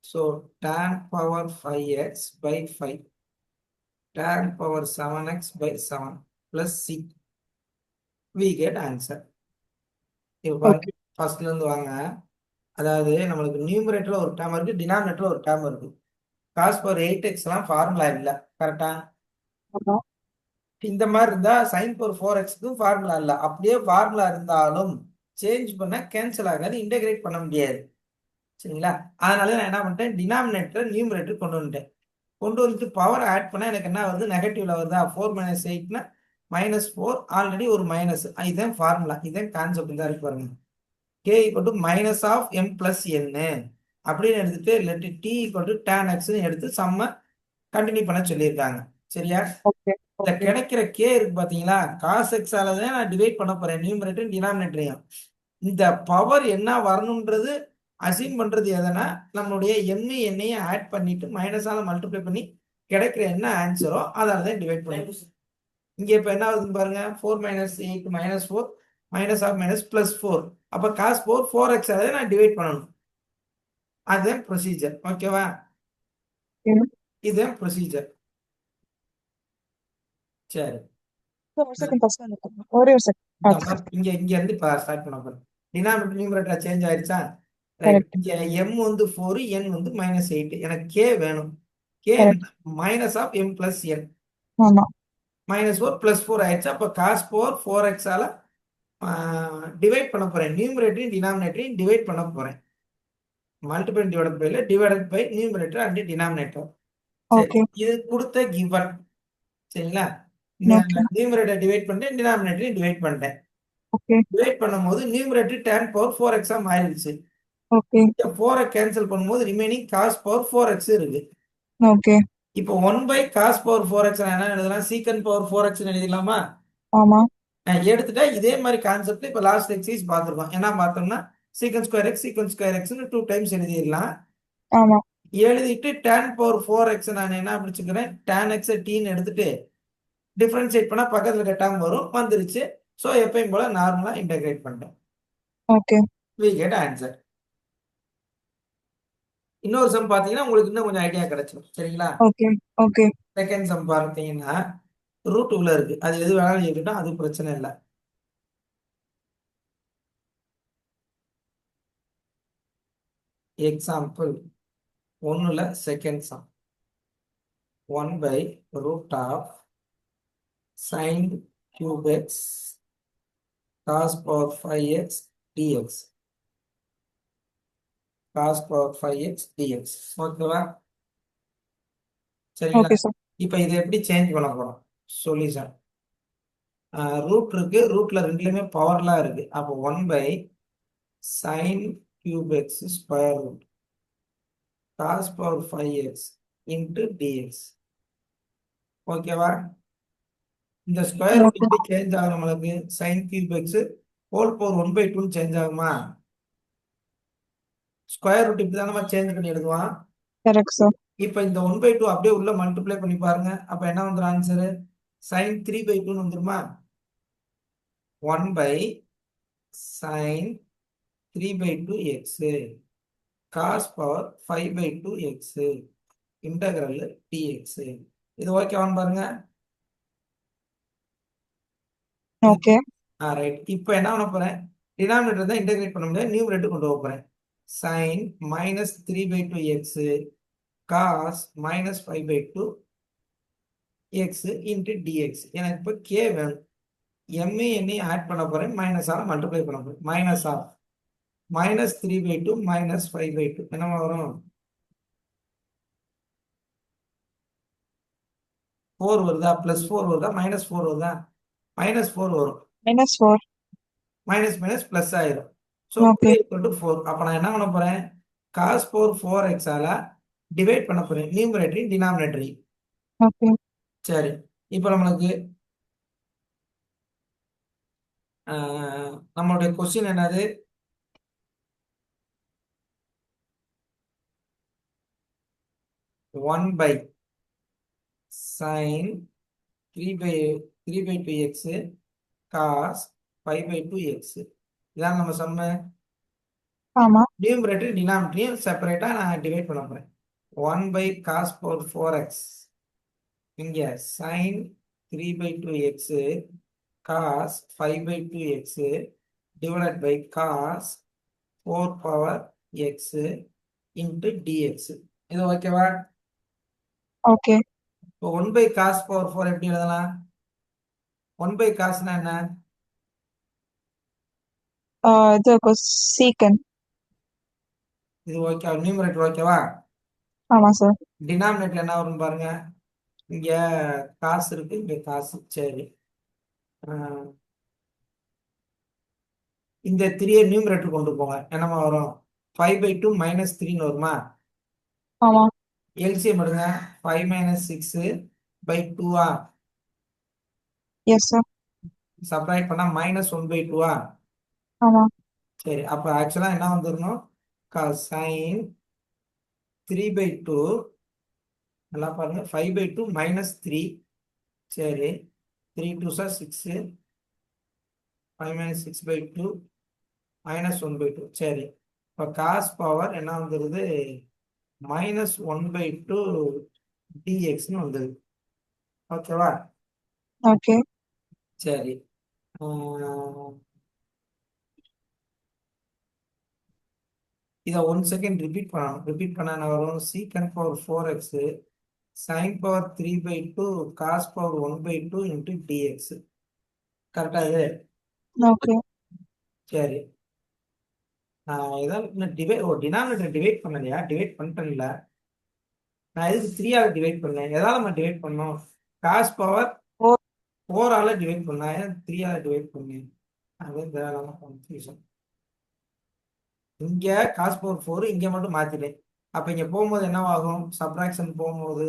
S2: So tan power 5x by 5 tan power 7x by 7 plus c. We get answer. இப்போ ஃபர்ஸ்ட்ல இருந்து வாங்க. அதாவது நம்மளுக்கு நியூமரேட்டர்ல ஒரு term இருக்கு, டினாமினேட்டர்ல ஒரு term இருக்கு. cos பவர் 8x எல்லாம் ஃபார்முலா இல்ல, கரெக்டா? இந்த மாதிரி இருந்தா sin பவர் 4x ஃபார்முலா இல்ல. அப்படியே ஃபார்முலா இருந்தாலும் சேஞ்ச் பண்ண கேன்சல் ஆகாது, இன்டகிரேட் பண்ண முடியாது. சரிங்களா? அதனால நான் என்ன பண்ணிட்டேன், டினாமினேட்டர் நியூமரேட்டர் கொண்டு வந்துட்டேன். கொண்டு வந்துட்டு பவர் ஆட் பண்ணா எனக்கு என்ன வருது, நெகட்டிவ்ல வருதா? 4 - 8னா -4, ஆல்ரெடி ஒரு மைனஸ். இதுதான் ஃபார்முலா, இதுதான் கான்செப்ட் தான் இருக்கு பாருங்க. k equal to minus of m plus n அப்படின்னு எடுத்துட்டு let t equal to tan x எடுத்து சம்ம கண்டினியூ பண்ண சொல்லியிருக்காங்க. சரியா? இந்த கிடைக்கிற k இருக்கு பாத்தீங்களா, cos x ஆல தான் நான் டிவைட் பண்ண போறேன் நியூமரேட்டர் டினாமினேட்டரையும். இந்த பவர் என்ன வரணும்ன்றது அசீம் பண்றது எதனா, நம்மளுடைய என்னையும் ஆட் பண்ணிட்டு மைனஸால மல்டிப்ளை பண்ணி கிடைக்கிற என்ன ஆன்சரோ அதால தான் டிவைட் பண்ணுவோம். இங்க இப்ப என்ன ஆகுதுன்னு பாருங்க, 4 - 8 -4 மைனஸ் ஆஃப் மைனஸ் பிளஸ் 4. அப்ப cos 4x ஆல நான் டிவைட் பண்ணணும். அதுதான் ப்ரொசீஜர். ஓகேவா? இதுதான் ப்ரொசீஜர். சரி, இங்க இருந்து ஸ்டார்ட் பண்ண போறேன். டினாமினேட்டர் நியூமரேட்டர் சேஞ்ச் ஆயிருச்சா? ரைட். இங்க m வந்து 4 n வந்து -8. எனக்கு k வேணும். k minus of m plus n. -4 + 4 ஆயிடுச்சு. அப்ப cos 4x ஆல டிவைட் பண்ண போறேன். நியூமரேட்டரையும் டினாமினேட்டரையும் டிவைட் பண்ண போறேன். Multiple divided by divided by numerator and denominator. இது கொடுத்த கிவன். சரிங்களா? நியூமரேட்டர் டிவைட் பண்ணிட்டேன், டினாமினேட்டரையும் டிவைட் பண்ணிட்டேன். டிவைட் பண்ணும்போது நியூமரேட்டர் tan பவர் 4x மாறிடுச்சு. 4 கேன்சல் பண்ணும்போது ரிமைனிங் cos பவர் 4x இருக்கு. இப்போ 1/cos பவர் 4x என்ன எழுதலாம், சீக்கன் பவர் 4x எழுதிடலாமா? எடுத்துட்டா இதே மாதிரி கான்செப்ட் இப்ப லாஸ்ட் எக்ஸசைஸ் பார்த்துருக்கோம். என்ன பார்த்தோம்னா சீக்கன் ஸ்கொயர் எக்ஸ் 2 டைம்ஸ் எழுதிடலாம். எழுதிட்டு tan பவர் 4x நான் என்ன பிடிச்சுக்கிறேன், tan x டீன்னு எடுத்துட்டு டிஃபரன்ஷியேட் பண்ணா பக்கத்துல இருக்க டேர்ம் வரும், வந்துருச்சு. சோ எப்பயும் போல நார்மலா இன்டகிரேட் பண்ணிட்டேன். we get answer. இன்னொரு சம் பாத்தீங்கன்னா உங்களுக்கு இன்னும் கொஞ்சம் ஐடியா கிடைச்சிடும். சரிங்களா? செகண்ட் சம் பார்த்தீங்கன்னா ரூட் உள்ள இருக்கு, அது எது வேணாலும் இருக்கட்டும், அது பிரச்சனை இல்லை. எக்ஸாம்பிள் 1ல second sum 1/√of sin cube x cos power 5x dx cos power 5x dx. ஓகேவா? சரிங்களா? இப்ப இதை எப்படி சேஞ்ச் பண்ண போறோம்? சொல்யூஷன் ரூட் இருக்கு, ரூட்ல ரெண்டுலயுமே பவர்லாம் இருக்கு. அப்போ 1/sin cube x square root cos power 5x into dx. ஓகேவா? இந்த ஸ்கொயர் ரூட் எப்படி சேஞ்ச் ஆகும் நம்மளுக்கு? sin cube x whole power 1/2 change ஆகுமா? ஸ்கொயர் ரூட் இப்படி தான் நம்ம சேஞ்ச் பண்ணி எழுதுவோம். இப்ப இந்த 1/2 அப்படியே உள்ள மல்டிப்ளை பண்ணி பாருங்க. அப்ப என்ன வந்துடும் ஆன்சர்? sin 3/2 வந்துருமா? 1 by sin 3 by 2 x cos power 5 by 2 x integral dx. இது ஓகேவான்னு பாருங்க.
S1: ஓகே.
S2: ரைட். இப்போ என்ன பண்ண போறேன், டினாமினேட்டர் தான் இன்டகிரேட் பண்ண முடியாது, நியூமரேட்டர் கொண்டு போக போறேன். sin minus 3 by 2 x cos minus 5 by 2 x into dx. எனக்கு இப்போ k வேணும். என்னையும் ஆட் பண்ண போறேன், மைனஸ் ஆர் மல்டிப்ளை பண்ண போறேன். மைனஸ் ஆர் மைனஸ் 3 by 2 மைனஸ் 5 by 2 என்ன வரும், 4 வருதா, பிளஸ் 4 வருதா, மைனஸ் 4 வருதா, மைனஸ் 4 வரும்.
S1: -4.
S2: மைனஸ் மைனஸ் பிளஸ் ஆயிரும். So
S1: okay.
S2: k equal to 4. அப்போ நான் என்ன பண்ண போறேன், காஸ் பவர் 4x ஆல டிவைட் பண்ண போறேன், நியூமரேட்டரி டினாமினேட்டரி.
S1: ஓகே.
S2: சரி, இப்போ நம்மளுக்கு நம்மளுடைய கொஸ்டின் என்னது, one by sign 3/2x cos 5/2x. இதான் நம்ம சொன்ன
S1: ஆமா.
S2: நியூமரேட்டரி டினாமினேட்டரையும் செப்பரேட்டா நான் டிவைட் பண்ண போறேன். 1 by cos பவர் 4x இங்க sin 3/2x cos 5/2x divided by cos 4 power x into dx. இது ஓகேவா?
S1: ஓகே.
S2: இப்போ 1 by cos பவர் 4 எப்படி எழுதலாம், 1 by cosனா என்ன,
S1: இது சீக்கன்.
S2: இது ஓகே, நியூமரேட்டர் ஓகேவா?
S1: ஆமா சார்.
S2: டினாமினேட்டர் என்ன வரும் பாருங்க, இங்க காசு இருக்கு, இங்க காசு. சரி, இந்த 3 நியூமரேட்டர் கொண்டு போங்க, என்னமா வரும், 5/2 மைனஸ் 3 வருமா?
S1: ஆமா.
S2: எல்சிஎம் எடுங்க, 5 minus 6 by 2
S1: yes sir.
S2: Subtract பண்ணா மைனஸ் 1/2
S1: ஆமா.
S2: சரி, அப்ப ஆக்சுவலா என்ன வந்துடணும், சைன் 3/2 நல்லா பாருங்க, 5/2 மைனஸ் 3. சரி, 3 2s 6, 5 மைனஸ் 6/2 மைனஸ் 1/2. சரி, இப்போ காஸ் பவர் என்ன வந்துருது, மைனஸ் 1/2 dxன்னு வந்துருது. ஓகேவா?
S1: ஓகே.
S2: சரி, இதை 1 செகண்ட் ரிப்பீட் பண்ணணும். ரிப்பீட் பண்ண என்ன வரும், secant power 4x sine power 3/2 cos power 1/2 into dx. கரெக்டா இது?
S1: ஓகே.
S2: சரி, ஏதாவது டினாமினேட்டர் டிவைட் பண்ணலையா, டிவைட் பண்ணிட்டேன்ல, நான் எதுக்கு 3ஆல டிவைட் பண்ணேன், எதால நம்ம டிவைட் பண்ணோம், காஸ் பவர் 4ஆல டிவைட் பண்ணேன், ஏன் 3ஆல டிவைட் பண்ணேன், அது தேவையில்லாம கன்ஃபியூஷன். இங்க காஸ் பவர் 4 இங்க மட்டும் மாத்திட்டேன். அப்ப இங்க போகும்போது என்னவாகும், சப்ராக்ஷன் போகும்போது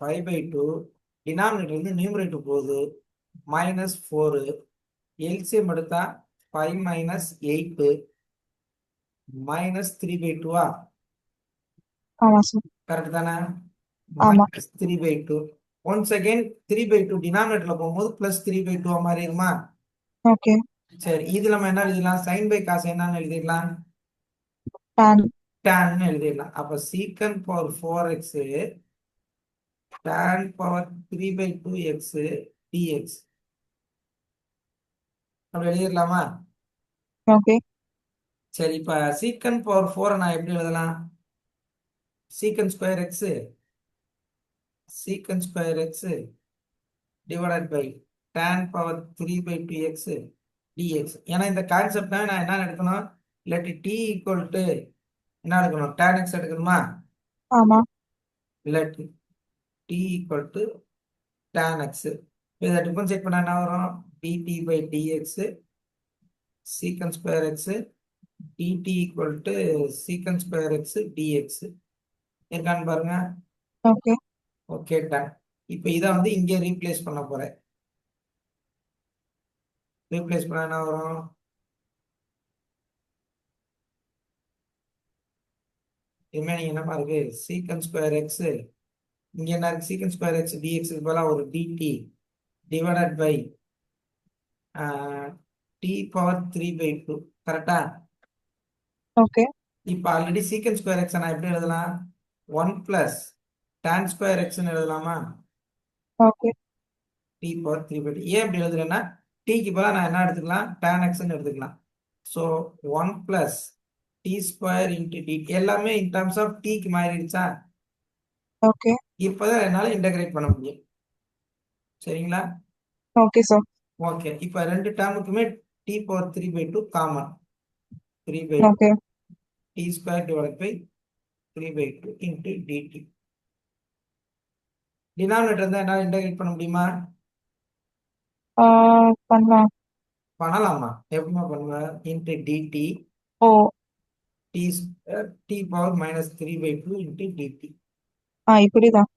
S2: -5/2 டினாமினேட்டர் வந்து நியூமரேட்டர் போகுது, -4. எல்சிஎம் எடுத்தா 5 மைனஸ் 8 மைனஸ் 3/2
S1: ஆமா சார்.
S2: கரெக்ட் தானே?
S1: ஆமா.
S2: மைனஸ் 3/2. ஒன்ஸ் அகைன் 3/2 டினாமினேட்டர்ல போகும்போது பிளஸ் 3/2 மாறிடுமா?
S1: ஓகே.
S2: சரி, இது நம்ம என்ன எழுதிடலாம், சைன் பை காசு என்னன்னு எழுதிடலாம்,
S1: tan.
S2: tan எழுதிடலாம். அப்ப சீக்கன் power 4x tan power 3/2x dx அப்படி எழுதிடலாமா?
S1: ஓகே.
S2: சரி, இப்ப சீக்கன் பவர் 4 நான் எப்படி எழுதலாம், secant square x secant square x divided by tan power 3/2x dx. ஏன்னா இந்த கான்செப்ட் நான் என்ன எடுக்கணும், இல்லாட்டி t ஈக்குவல் டு என்ன எடுக்கணும், tan x எடுக்கணுமா?
S1: ஆமா.
S2: இல்லாட்டி t equal to tan x. இதை டிஃபரன்ஷியேட் பண்ணா என்ன வரும், dt by dx secant square x dt equal to secant square x dx. இருக்கான்னு பாருங்க.
S1: ஓகே.
S2: Okay, done. இப்போ இதை வந்து இங்கே ரீப்ளேஸ் பண்ண போறேன். ரீப்ளேஸ் பண்ண என்ன வரும், ரிமைனிங் என்னமா இருக்கு சீக்கன் ஸ்கொயர் எக்ஸ். இங்க என்ன இருக்கு சீக்கன் ஸ்கொயர் எக்ஸ் டிஎக்ஸுக்கு பதிலாக ஒரு dt divided by t power 3/2. கரெக்டா?
S1: ஓகே.
S2: இப்போ ஆல்ரெடி சீக்கன் ஸ்கொயர் எக்ஸ் நான் எப்படி எழுதலாம் 1 பிளஸ் tan ஸ்கொயர் எக்ஸ்ன்னு எழுதலாமா?
S1: ஓகே.
S2: T power 3/2. ஏன் இப்படி எழுதுறேன்னா டீக்கு பதிலாக நான் என்ன எடுத்துக்கலாம் tan எக்ஸ்ன்னு எடுத்துக்கலாம். So 1 plus t square into t எல்லாமே இன் டர்ம்ஸ் ஆஃப் டீக்கு மாறிடுச்சா?
S1: ஓகே.
S2: இப்போதான் என்னால் இன்டகிரேட் பண்ண முடியும். சரிங்களா?
S1: Okay sir.
S2: ஓகே. இப்போ ரெண்டு டேர்முக்குமே t power 3/2 common. 3/2
S1: okay.
S2: T square divide by 3/2 into dt. Denominator இருந்தால் என்னால் இன்டகிரேட் பண்ண முடியுமா?
S1: பண்ணலாம்.
S2: பண்ணலாமா? எப்படிமா பண்ணுவேன் இன்ட்டு டிடி
S1: ஓ.
S2: T square t power -3/2 into dt.
S1: இப்படிதான்.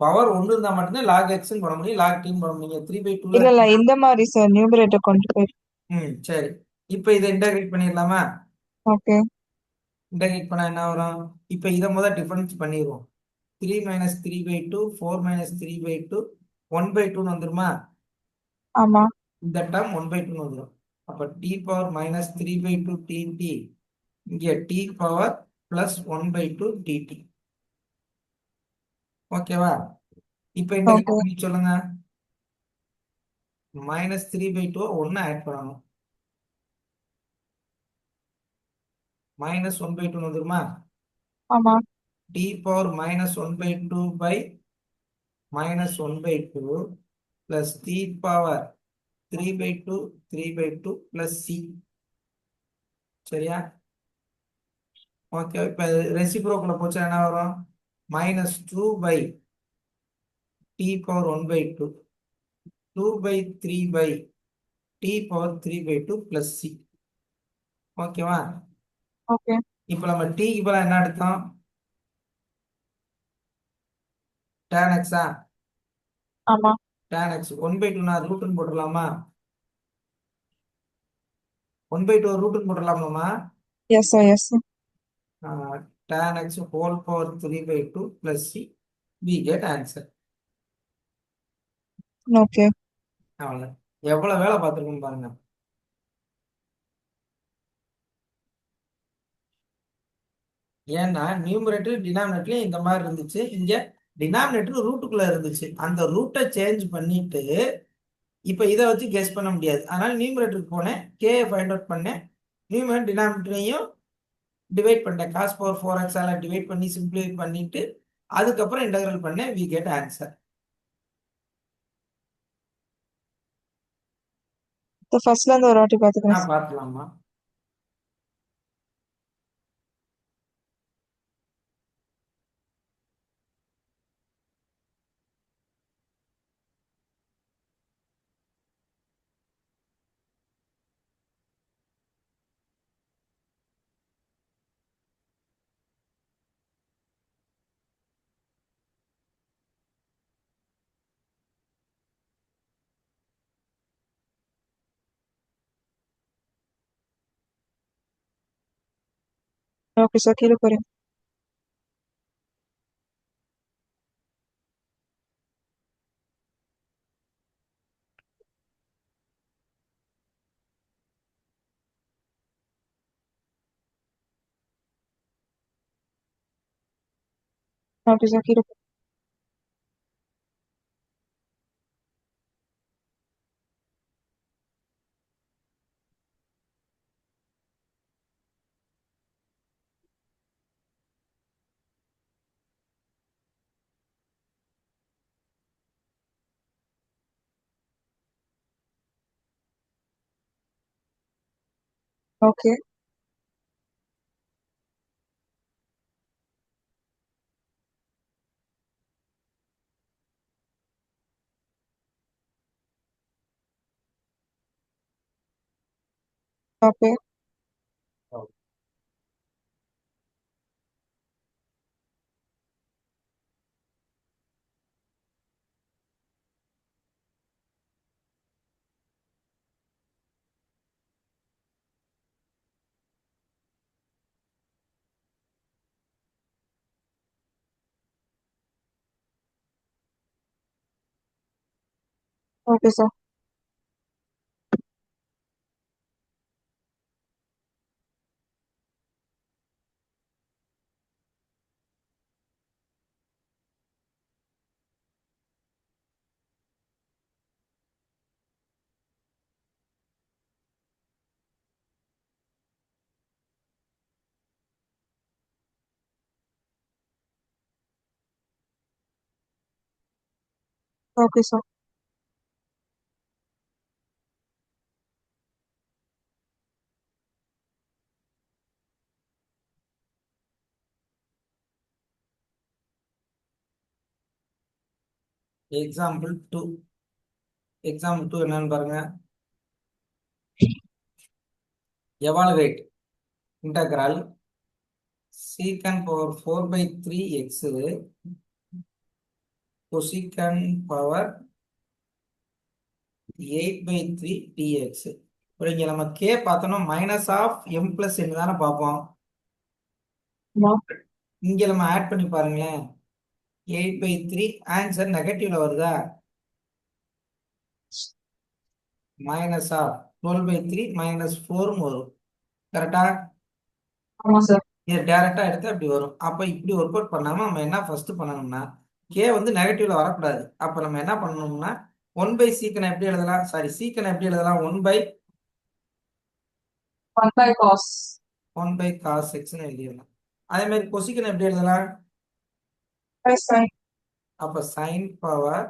S2: பவர் ஒன்று இருந்தால் மட்டும்தான் லாக் எக்ஸ்ன்னு பண்ண முடியும், லாக் டீன்னு பண்ண முடியும். 3/2ல
S1: இல்ல இந்த மாதிரி சார் நியூமரேட்டர் கொண்டு போய்.
S2: சரி. இப்போ இதை இன்டகிரேட் பண்ணிடலாமா?
S1: ஓகே.
S2: இன்டகிரேட் பண்ணா என்ன வரும்? இப்போ இதை முதல் டிஃபரன்ஸ் பண்ணிடுவோம். 3 - 3/2 4 - 3/2 1/2ன்னு வந்துருமா?
S1: ஆமா.
S2: இந்த டேர்ம் 1/2ன்னு வந்துடும். அப்போ டி பவர் -3/2 டிடி இங்கே டி பவர் பிளஸ் 1/2 டிடி. ஓகேவா? இப்போ இன்டகிரேட்
S1: ஓகே.
S2: பண்ணி சொல்லுங்க. -3/2 ஒன்று ஆட் பண்ணணும். -1/2ன்னு வந்துருமா?
S1: ஆமா.
S2: T power -1/2 by -1/2 plus t power 3/2 3/2 plus c. சரியா? ஓகே. இப்போ ரெசிப்ரோக்கில் போச்சா என்ன வரும் -2 by t power 1/2 2/3 by t power 3/2 plus c. ஓகேவா?
S1: ஓகே.
S2: இப்போ நம்ம டீக்கு பதிலாக என்ன எடுத்தோம் tan x.
S1: ஆமா.
S2: tan x 1/2 நான் ரூட்டுன்னு போட்டுடலாமா? 1/2 ரூட்டுன்னு போட்டுடலாமாம்மா?
S1: Yes sir, yes sir.
S2: tan x whole power 3/2 plus c. we get answer.
S1: Okay.
S2: அவ்வளோ எவ்வளவு வேலை பார்த்துருக்கோம் பாருங்க. ஏன்னா நியூமரேட்டர் டினாமினேட்டர்லயும் இந்த மாதிரி இருந்துச்சு, இங்க டினாமினேட்டர் ரூட்டுக்குள்ள இருந்துச்சு. அந்த ரூட்டை சேஞ்ச் பண்ணிட்டு இப்ப இதை வச்சு கெஸ் பண்ண முடியாது. அதனால நியூமரேட்டருக்கு போனேன், கே ஃபைண்ட் அவுட் பண்ணேன், நியூமரேட்டர் டினாமினேட்டரையும் டிவைட் பண்ணேன். cos பவர் 4x டிவைட் பண்ணி சிம்பிளிஃபை பண்ணிட்டு அதுக்கப்புறம் இன்டகிரல் பண்ணேன். we get answer.
S1: ஃபர்ஸ்ட்ல இருந்து ஒரு வாட்டி பாத்துக்கிறேன் சார்.
S2: பார்க்கலாமா?
S1: ஓகே சார், கீழே போறேன். ஓகே சார், கீழே போறேன். Okay. Okay. Okay, sir. Okay, sir.
S2: Example two என்னன்னு பாருங்க. Evaluate integral secant power 4/3x cosecant power 8/3 dx. இப்போ இங்க நம்ம k பார்த்தோம்னா மைனஸ் ஆஃப் எம் பிளஸ் என்ன தானே பார்ப்போம்.
S1: ஆமா.
S2: இங்க நம்ம ஆட் பண்ணி பாருங்களேன். 8/3 ஆன்சர் நெகட்டிவ்ல வருதா? மைனஸ் ஆஃப் 12/3 -4 வரும். கரெக்டா?
S1: ஆமா சார்.
S2: இது டைரக்டா எடுத்தா இப்படி வரும். அப்ப இப்படி ஒர்க் அவுட் பண்ணாம நம்ம என்ன ஃபர்ஸ்ட் பண்ணணும்னா கே வந்து நெகட்டிவ்ல வரக்கூடாது. அப்ப நம்ம என்ன பண்ணணும்னா 1/சீக்கனை எப்படி எழுதலாம்? சாரி, சீக்கனை எப்படி எழுதலாம்?
S1: 1 by cos.
S2: 1/cos x எழுதிடலாம். அதே மாதிரி கொசிக்கனை எப்படி எழுதலாம்?
S1: By sin.
S2: அப்ப sin power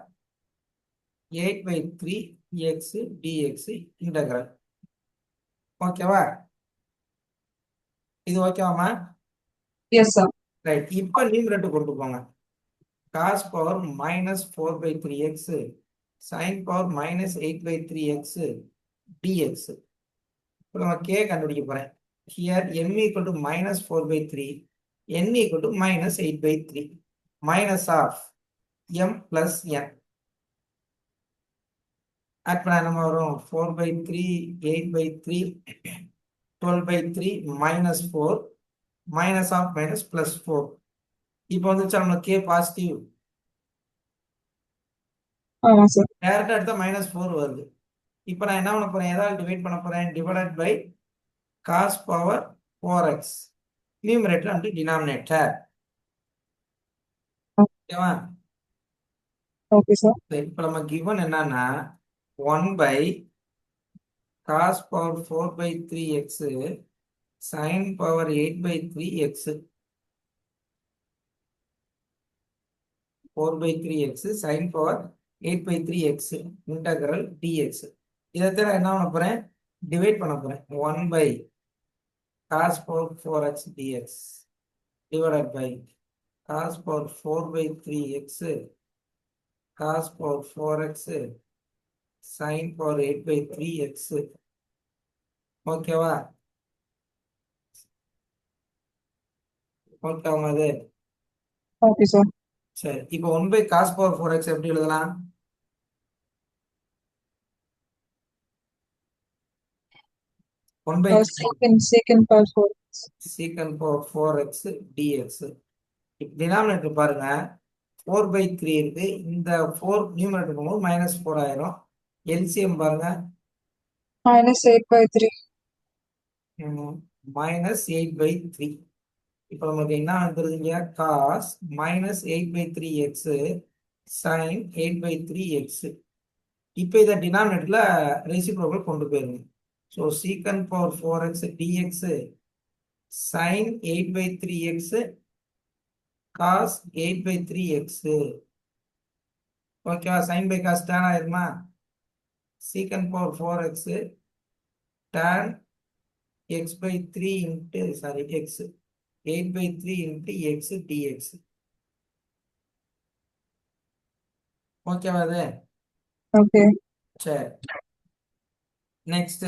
S2: 8/3 x dx integral. ஓகேவா? இது ஓகேவாமா?
S1: Yes, sir.
S2: ரைட். இப்ப நியூமரேட்டர் கொண்டு போங்க. cos power -4/3x sin power -8/3x dx. இப்போ நம்ம k கண்டுபிடிக்க போறேன். here m equal to -4/3 n equal to -8/3 minus of m plus n. Add பண்ண நம்ம வரும் 4/3 8/3 12/3 -4 minus of minus plus 4. இப்போ வந்துச்சா நம்ம k பாசிட்டிவ்.
S1: ஆமா சார்.
S2: டைரக்டா எடுத்தா -4 வருது. இப்போ நான் என்ன பண்ண போறேன்? ஏதாவது டிவைட் பண்ண போறேன். Divided by cos power 4x numerator and denominator. ஓகேவா?
S1: Okay sir.
S2: இப்போ நம்ம கிவன் என்னன்னா 1/cos power 4/3x sin power 8/3x 4/3x sin power 8/3x integral dx. இதை நான் என்ன பண்ண போறேன்? டிவைட் பண்ண போறேன். 1/cos power 4x dx divided by cos power 4/3x cos power 4x sin power 8/3x. ஓகேவா? ஓகேவா அது?
S1: Okay sir.
S2: சரி, இப்போ 1/cos பவர் 4x எப்படி எழுதலாம்?
S1: Secant power 4.
S2: secant power 4x dx. Denominator பாருங்க 4/3 இருக்கு. இந்த 4 நியூமரேட்டர் போகும்போது -4 ஆயிரும். எல்சிஎம் பாருங்க
S1: -8/3.
S2: -8/3. இப்போ நமக்கு என்ன வந்துருதுங்க? cos -8/3x sin 8/3x. இப்போ இதை டினாமினேட்டர்ல ரெசிப்ரோக்கல் கொண்டு போயிருங்க. So secant power 4x dx sin 8/3x cos 8/3x. ஓகேவா? sin பை cos tan ஆயிருமா? secant power 4x tan x/3 into sorry x 8/3 into x dx. ஓகேவா அது?
S1: ஓகே.
S2: சரி, நெக்ஸ்ட்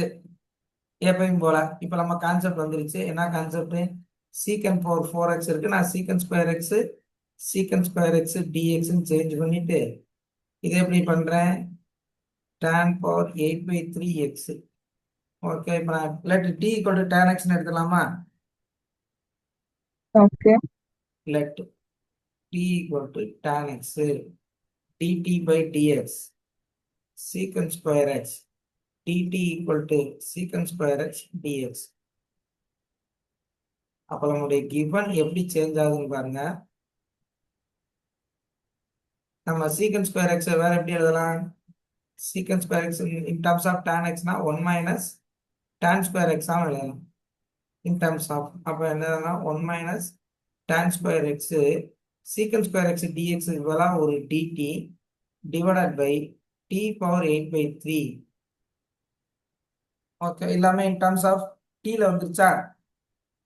S2: எப்பயும் போல இப்போ நம்ம கான்செப்ட் வந்துருச்சு. என்ன கான்செப்ட்? secant பவர் 4x இருக்கு. நான் secant square x dx change பண்ணிட்டு இதை எப்படி பண்றேன்? tan power 8/3x. ஓகே, இப்போ நான் let t equal to tan x எடுத்துலாமா?
S1: Okay.
S2: let t equal to tan x dt by dx secant square x dt equal to secant square x dx. அப்ப நம்முடைய given எப்படி change ஆகுதுன்னு பாருங்க. நம்ம secant square x வேற எப்படி எழுதலாம்? secant square x in terms of tan x னா 1 minus tan square x ஆ எழுதலாம். in terms of அப்ப என்னன்னா 1 minus tan square x secant square x dx இவளா ஒரு dt divided by t power 8 by 3. Okay, எல்லாமே in terms of t ல வந்துருச்சா?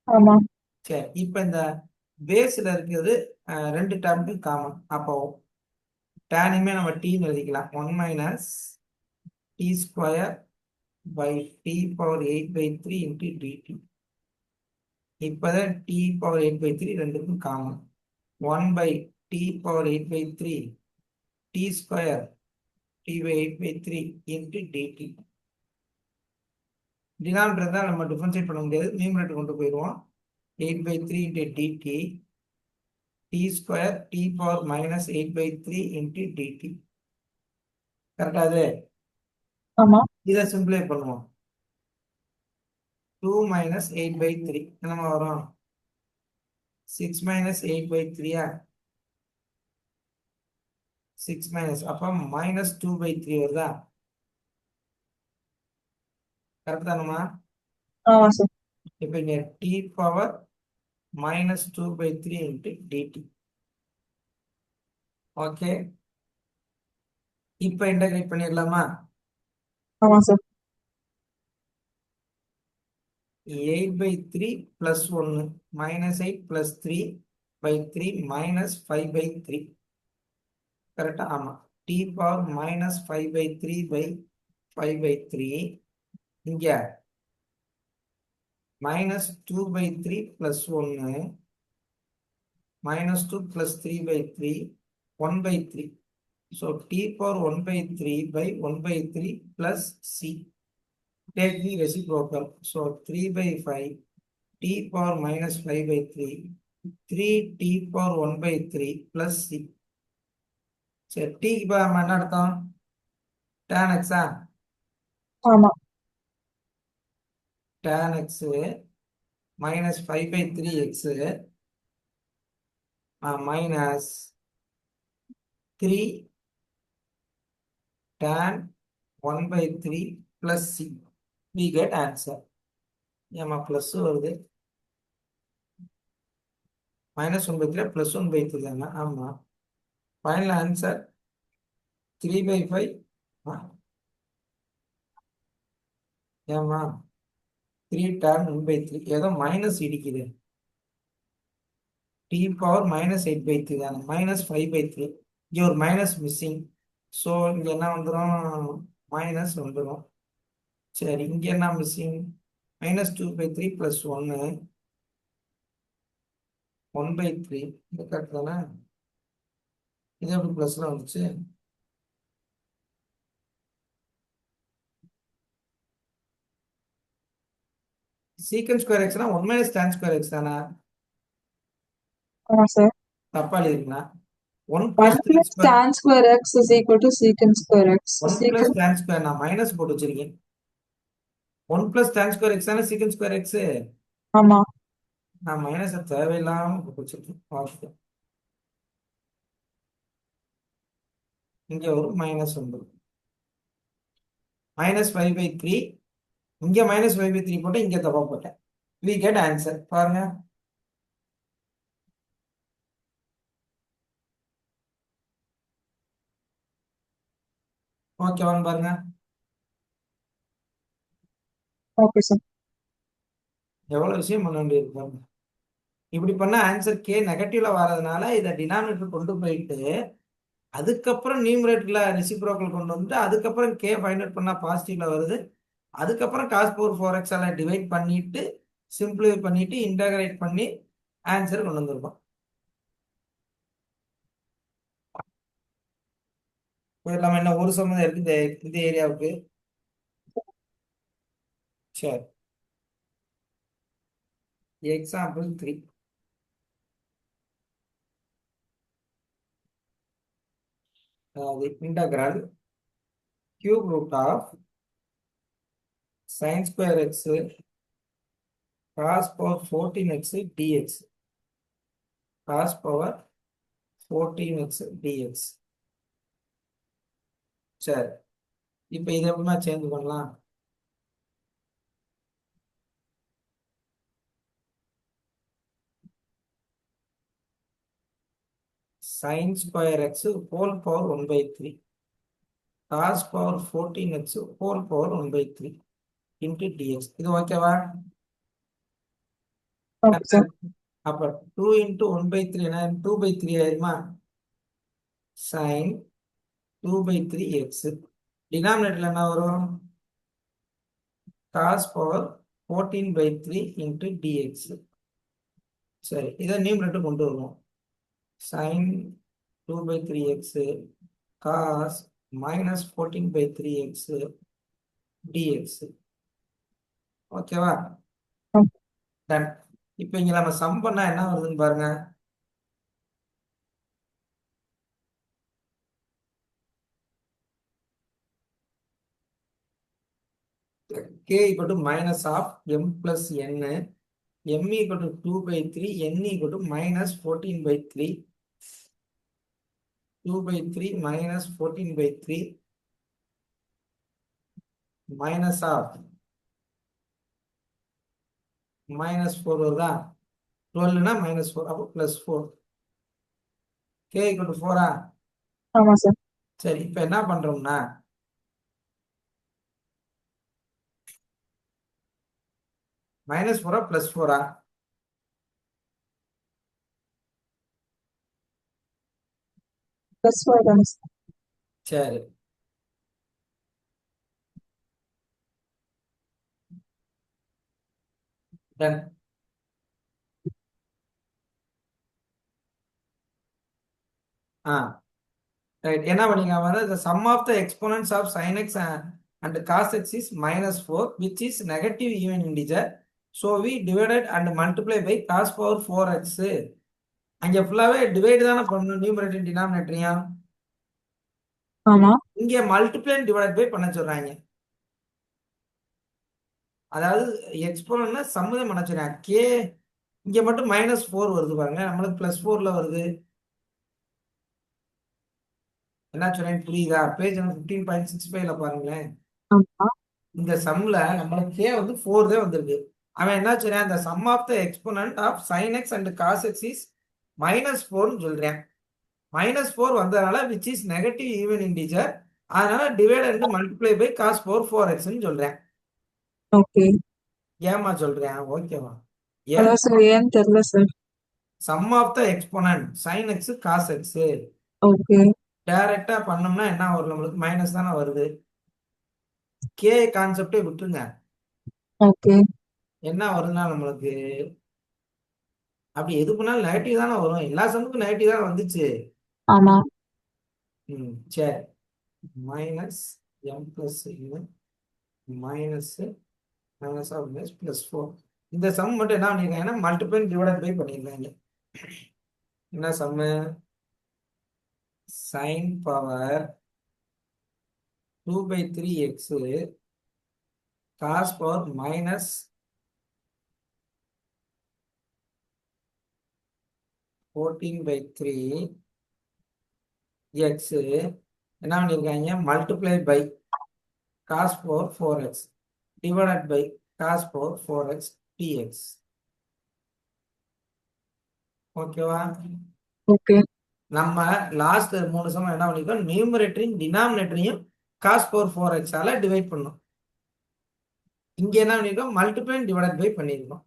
S1: ஆமா.
S2: சரி, இப்ப இந்த பேஸ்ல இருக்கிறது ரெண்டு டேர்முக்கு காமன். அப்போ டேனுமே நம்ம டீன்னு எழுதிக்கலாம். 1 minus t square by t power 8 by 3 into dt. இப்போதான் டி பவர் 8 பை 3 ரெண்டுக்கும் common. 1 by t power 8 by 3 t square t by 8 by 3 into dt. Denominator தான் நம்ம டிஃபரன்ஷியேட் பண்ண முடியாது, நியூமரேட்டர் கொண்டு போயிடுவோம். 8 by 3 into dt t square t power minus 8 by 3 into dt. கரெக்டா அது?
S1: ஆமா.
S2: இதை சிம்பிளை பண்ணுவோம். 2 minus 8 by 3 என்னமா வரும்? 6 minus 8 by 3 6 minus அப்ப minus 2 by 3 வருதா? கரெக்ட் தானுமா?
S1: ஆமா சார்.
S2: இப்ப இங்க t power minus 2 by 3 into dt. Okay, இப்ப இன்டகிரேட் பண்ணிடலாமா?
S1: ஆமா sir.
S2: 8 by 3 plus 1 minus 8 plus 3 by 3 minus 5 by 3. கரெக்டா? ஆமா. t power minus 5 by 3 by 5 by 3. இங்க minus 2 by 3 plus 1 minus 2 plus 3 by 3 1 by 3. So t power 1 by 3 by 1 by 3 plus c. Take the reciprocal. So 3 by 5 t power minus 5 by 3 3 t power 1 by 3 plus c. சரி, t இப்போ நம்ம என்ன அர்த்தம்? tan x
S1: ஆமா.
S2: tan x minus 5 by 3 x minus 3 tan 1 by 3 plus c. We get answer. ஏமா plus வருது? minus 1 by 3 plus 1 by 3 தானே? ஆமா. Final answer 3 by 5. ஏமா 3 tan 1 by 3 ஏதோ மைனஸ் இடிக்குது. t பவர் minus 8 by 3 தானே? minus 5 by 3. இங்க ஒரு மைனஸ் மிஸ்ஸிங். ஸோ இங்க என்ன வந்துடும்? மைனஸ் வந்துடும். சரி, இங்க என்ன missing? minus 2 by 3 plus 1 1 by 3. இது கரெக்ட் தானே? இது எப்படி பிளஸ்ல வந்துச்சு? secant square x 1 minus tan square x தானே?
S1: ஆமா சார்.
S2: தப்பா எழுதிருக்கா? 1
S1: 1
S2: plus 3
S1: plus
S2: square
S1: tan square x is equal to secant square x.
S2: 1 plus tan square நான் மைனஸ் போட்டு வச்சிருக்கேன். 1 plus tan square x தானே secant square x?
S1: ஆமா.
S2: நான் minus தேவையில்லாம போட்டு வச்சிருக்கேன். ஓகே, இங்க ஒரு மைனஸ் வந்துடும். minus 5 by 3 இங்க minus 5 by 3 போட்டு இங்க தப்பா போட்டேன். we get answer. பாருங்க, ஓகேவான்னு பாருங்க.
S1: Okay sir.
S2: எவ்வளவு விஷயம் பண்ண வேண்டியது பாருங்க. இப்படி பண்ண ஆன்சர் கே நெகட்டிவ்ல வர்றதுனால இதை டினாமினேட்டர் கொண்டு போயிட்டு அதுக்கப்புறம் நியூமரேட்டர்ல ரெசிப்ரோக்கல் கொண்டு வந்துட்டு அதுக்கப்புறம் கே ஃபைண்ட் அவுட் பண்ணா பாசிட்டிவ்ல வருது. அதுக்கப்புறம் காஸ் பவர் 4x எல்லாம் டிவைட் பண்ணிட்டு சிம்பிளிஃபை பண்ணிட்டு இன்டகிரேட் பண்ணி ஆன்சர் கொண்டு வந்திருக்கோம். போயிடலாமா? என்ன ஒரு சம்மந்தம் இருக்கு இந்த ஏரியாவுக்கு? சரி, எக்ஸாம்பிள் 3. அதாவது integral cube root of sin square x cos power 14x dx. cos power 14x dx. சரி, இப்போ இதை எப்படிமா சேஞ்ச் பண்ணலாம்? sin square x whole power 1/3 cos power 14x whole power 1/3 into dx. இது ஓகேவா?
S1: Okay sir.
S2: அப்ப 2 into 1/3 என்ன? 2/3 ஆயிருமா? sin 2/3x. டினாமினேட்டர்ல என்ன வரும்? cos power 14/3 into dx. சரி, இதை நியூமரேட்டர் கொண்டு வருவோம். sin 2/3x cos minus 14/3x dx. ஓகேவா? டன். இப்போ இங்க நம்ம சம் பண்ணா என்ன வருதுன்னு பாருங்க. k equal to minus of m plus n, m equal to 2/3, n equal to minus 14/3, 2/3 minus 14/3 minus of minus 4 வருதா? 12 னா minus 4, அப்போ plus 4. k equal to 4 ஆ?
S1: ஆமா சார்.
S2: சரி, இப்போ என்ன பண்றோம்னா minus 4 plus 4
S1: +4 தானே சார்.
S2: சரி, டன். ஆ ரைட். என்ன பண்ணீங்க வந்து the sum of the exponents of sin x and cos x is -4 which is negative even integer, so we divided and multiply by cos power 4x. அங்க ஃபுல்லாவே divide தானே பண்ணணும், numerator டினாமினேட்டரையும்.
S1: ஆமா.
S2: இங்க மல்டிப்ளை டிவைட் பை பண்ண சொல்றாங்க. அதாவது எக்ஸ்போனன்ட்னா சம்மதம் பண்ண சொல்றாங்க. கே இங்க மட்டும் -4 வருது பாருங்க, நம்மளுக்கு +4ல வருது. என்ன சொல்றேன் புரியுதா? பேஜ் 15.65ல பாருங்களேன்.
S1: ஆமா.
S2: இந்த சம்ல நம்மளுக்கு கே வந்து 4 தான் வந்திருக்கு. அவன் என்ன சொல்றான்? the sum of the exponent of sin x and cos x is -4ன்னு சொல்றேன். -4 வந்ததுனால which is negative even integer, அதனால divide and multiply by cos power 4xன்னு சொல்றேன்.
S1: ஓகே.
S2: ஏமா சொல்றேன்? ஓகேவா? ஏன்?
S1: அதான் சார், ஏன்னு தெரியல sir.
S2: sum of the exponent sin x cos x
S1: okay.
S2: டைரக்டா பண்ணோம்னா என்ன வரும்? நம்மளுக்கு மைனஸ் தானே வருது. கே கான்செப்டே விட்டுருங்க.
S1: ஓகே.
S2: என்ன வருதுன்னா நம்மளுக்கு அப்படி எது பண்ணாலும் நெகட்டிவ் தானே வரும். எல்லா சமுக்கும் நெகட்டிவ் தானே வந்துச்சு.
S1: ஆமா.
S2: சரி, minus m plus minus minus of minus plus 4. இந்த சம் மட்டும் என்ன பண்ணிருக்காங்கன்னா மல்டிபிள் டிவைடட் பை பண்ணிருக்காங்க. என்ன சம்மு? sin power 2/3x cos power minus 14/3 x என்ன பண்ணிருக்காங்க? Multiply by cos power 4x divided by cos power 4x dx. ஓகேவா?
S1: ஓகே.
S2: நம்ம லாஸ்ட் 3 சமம் என்ன பண்ணிருக்கோம்? நியூமரேட்டரையும் டினாமினேட்டரையும் cos பவர் 4x ஆல டிவைட் பண்ணோம். இங்க என்ன பண்ணிருக்கோம்? மல்டிப்ளை டிவைடட் பை பண்ணிருக்கோம்.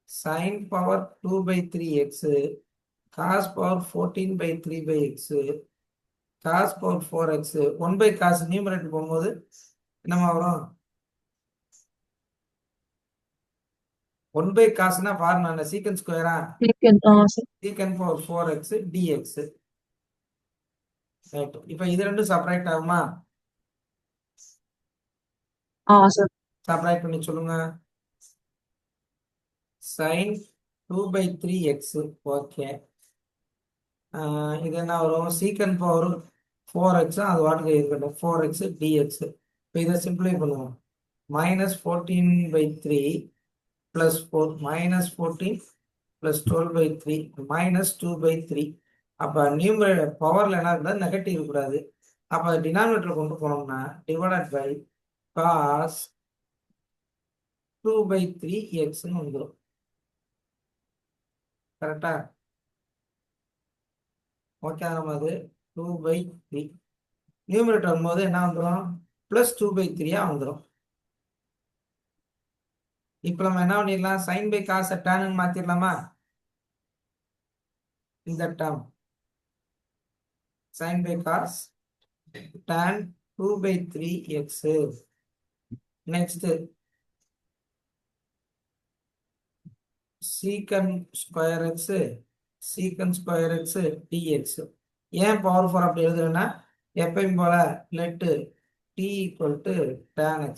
S2: sin power 2/3x cos power 14/3x cos power 4x 1/cos numerator போகும்போது என்னமா வரும்? 1/cosனா ஃபார்முலா என்ன? சீக்கன் ஸ்கொயரா?
S1: ஆமா சார்.
S2: சீக்கன் பவர் 4x dx. ரைட். இப்போ இது ரெண்டும் செப்பரேட் ஆகுமா?
S1: ஆமா சார்.
S2: செப்பரேட் பண்ணி சொல்லுங்க. sin 2/3x okay. இது என்ன வரும்? சீக்கன் பவர் 4x அது வாட்டுக்கு இருக்கட்டும், 4x dx. இப்போ இதை சிம்பிளை பண்ணுவோம். -14/3 + 4 -14 + 12/3 -2/3. அப்போ பவர்ல என்ன இருந்தால் நெகட்டிவ் இருக்கக்கூடாது. அப்போ டினாமினேட்டர் கொண்டு போனோம்னா டிவைடட் பை காஸ் 2/3x வந்துடும். கரெக்டா? ஓகே, நம்ம அது 2/3 நியூமரேட்டர் வரும்போது என்ன வந்துடும்? +2/3 வந்துடும். இப்போ நம்ம என்ன பண்ணிடலாம்? sin பை காசை டேன்னு மாத்திரலாமா? இந்த term sin by cos tan 2/3x. Next secant square x secant square x dx. ஏன் பவர் 4 அப்படி எழுதுறேன்னா எப்பயும் போல let t = tan x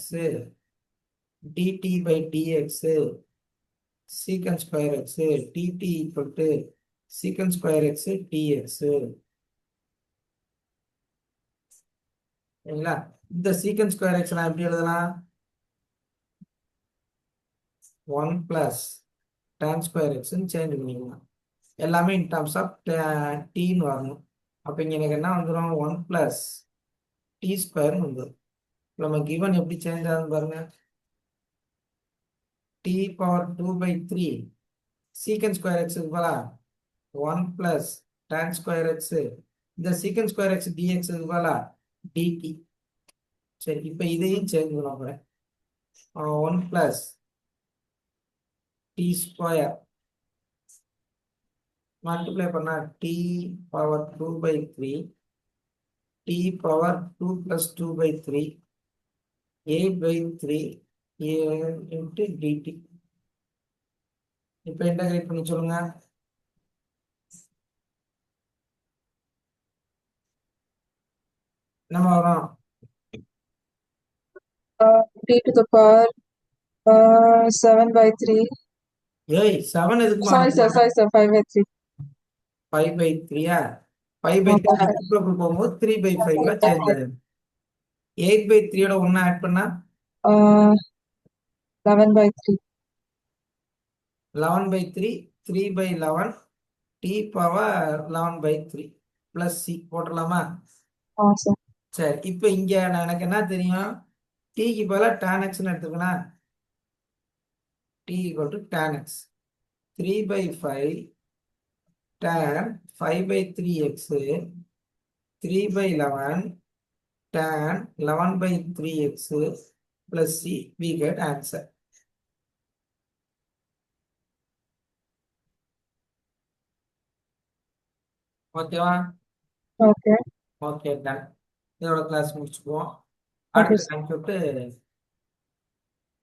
S2: dt by dx secant square x dt = secant square x dx. சரிங்களா? இந்த secant ஸ்கொயர் x நான் எப்படி எழுதலாம்? 1 + tan ஸ்கொயர் x சேஞ்ச் பண்ணிக்கலாம். எல்லாமே இன் டர்ம்ஸ் ஆஃப் டீன்னு வரணும். அப்போ இங்கே எனக்கு என்ன வந்துடும்? 1 + t² வந்துடும். நம்ம கிவன் எப்படி சேஞ்ச் ஆகுதுன்னு பாருங்க. t⁻2/3 secant ஸ்கொயர் x இருக்குங்களா? 1 + tan ஸ்கொயர் x. இந்த secant ஸ்கொயர் x dx இருக்குங்களா? dt. சரி, இப்போ இதையும் சேஞ்ச் பண்ண போறேன். 1 + t² மல்டிப்ளை பண்ணா t⁻2/3 t⁻2 + 2/3 8/3 into dt. இப்போ இன்டகிரேட் பண்ணி சொல்லுங்க. நம்ம வரும்
S1: t to the power 7/3.
S2: ஏய் 7 எதுக்கு
S1: Sorry sir, 5/3.
S2: 5/3 5/3
S1: Okay.
S2: சிம்பிள் போகும்போது 3/5 சேஞ்ச் ஆயிடும். 8/3 ஒன்னு ஆட் பண்ணா
S1: 11/3.
S2: 11/3 3/11 t⁻11/3 + c போட்டுடலாமா?
S1: Sir.
S2: சரி, இப்போ இங்க எனக்கு என்ன தெரியும்? t-க்கு பதிலாக tan x எடுத்துக்கணும். t = tan x 3/5 tan 5/3x 3/11 tan 11/3x + c. we get answer. ஓகேவா?
S1: Okay.
S2: Okay, done. இதோட கிளாஸ் முடிச்சுக்குவோம்.
S1: Okay,
S2: அடுத்த
S1: sir.
S2: கான்செப்ட்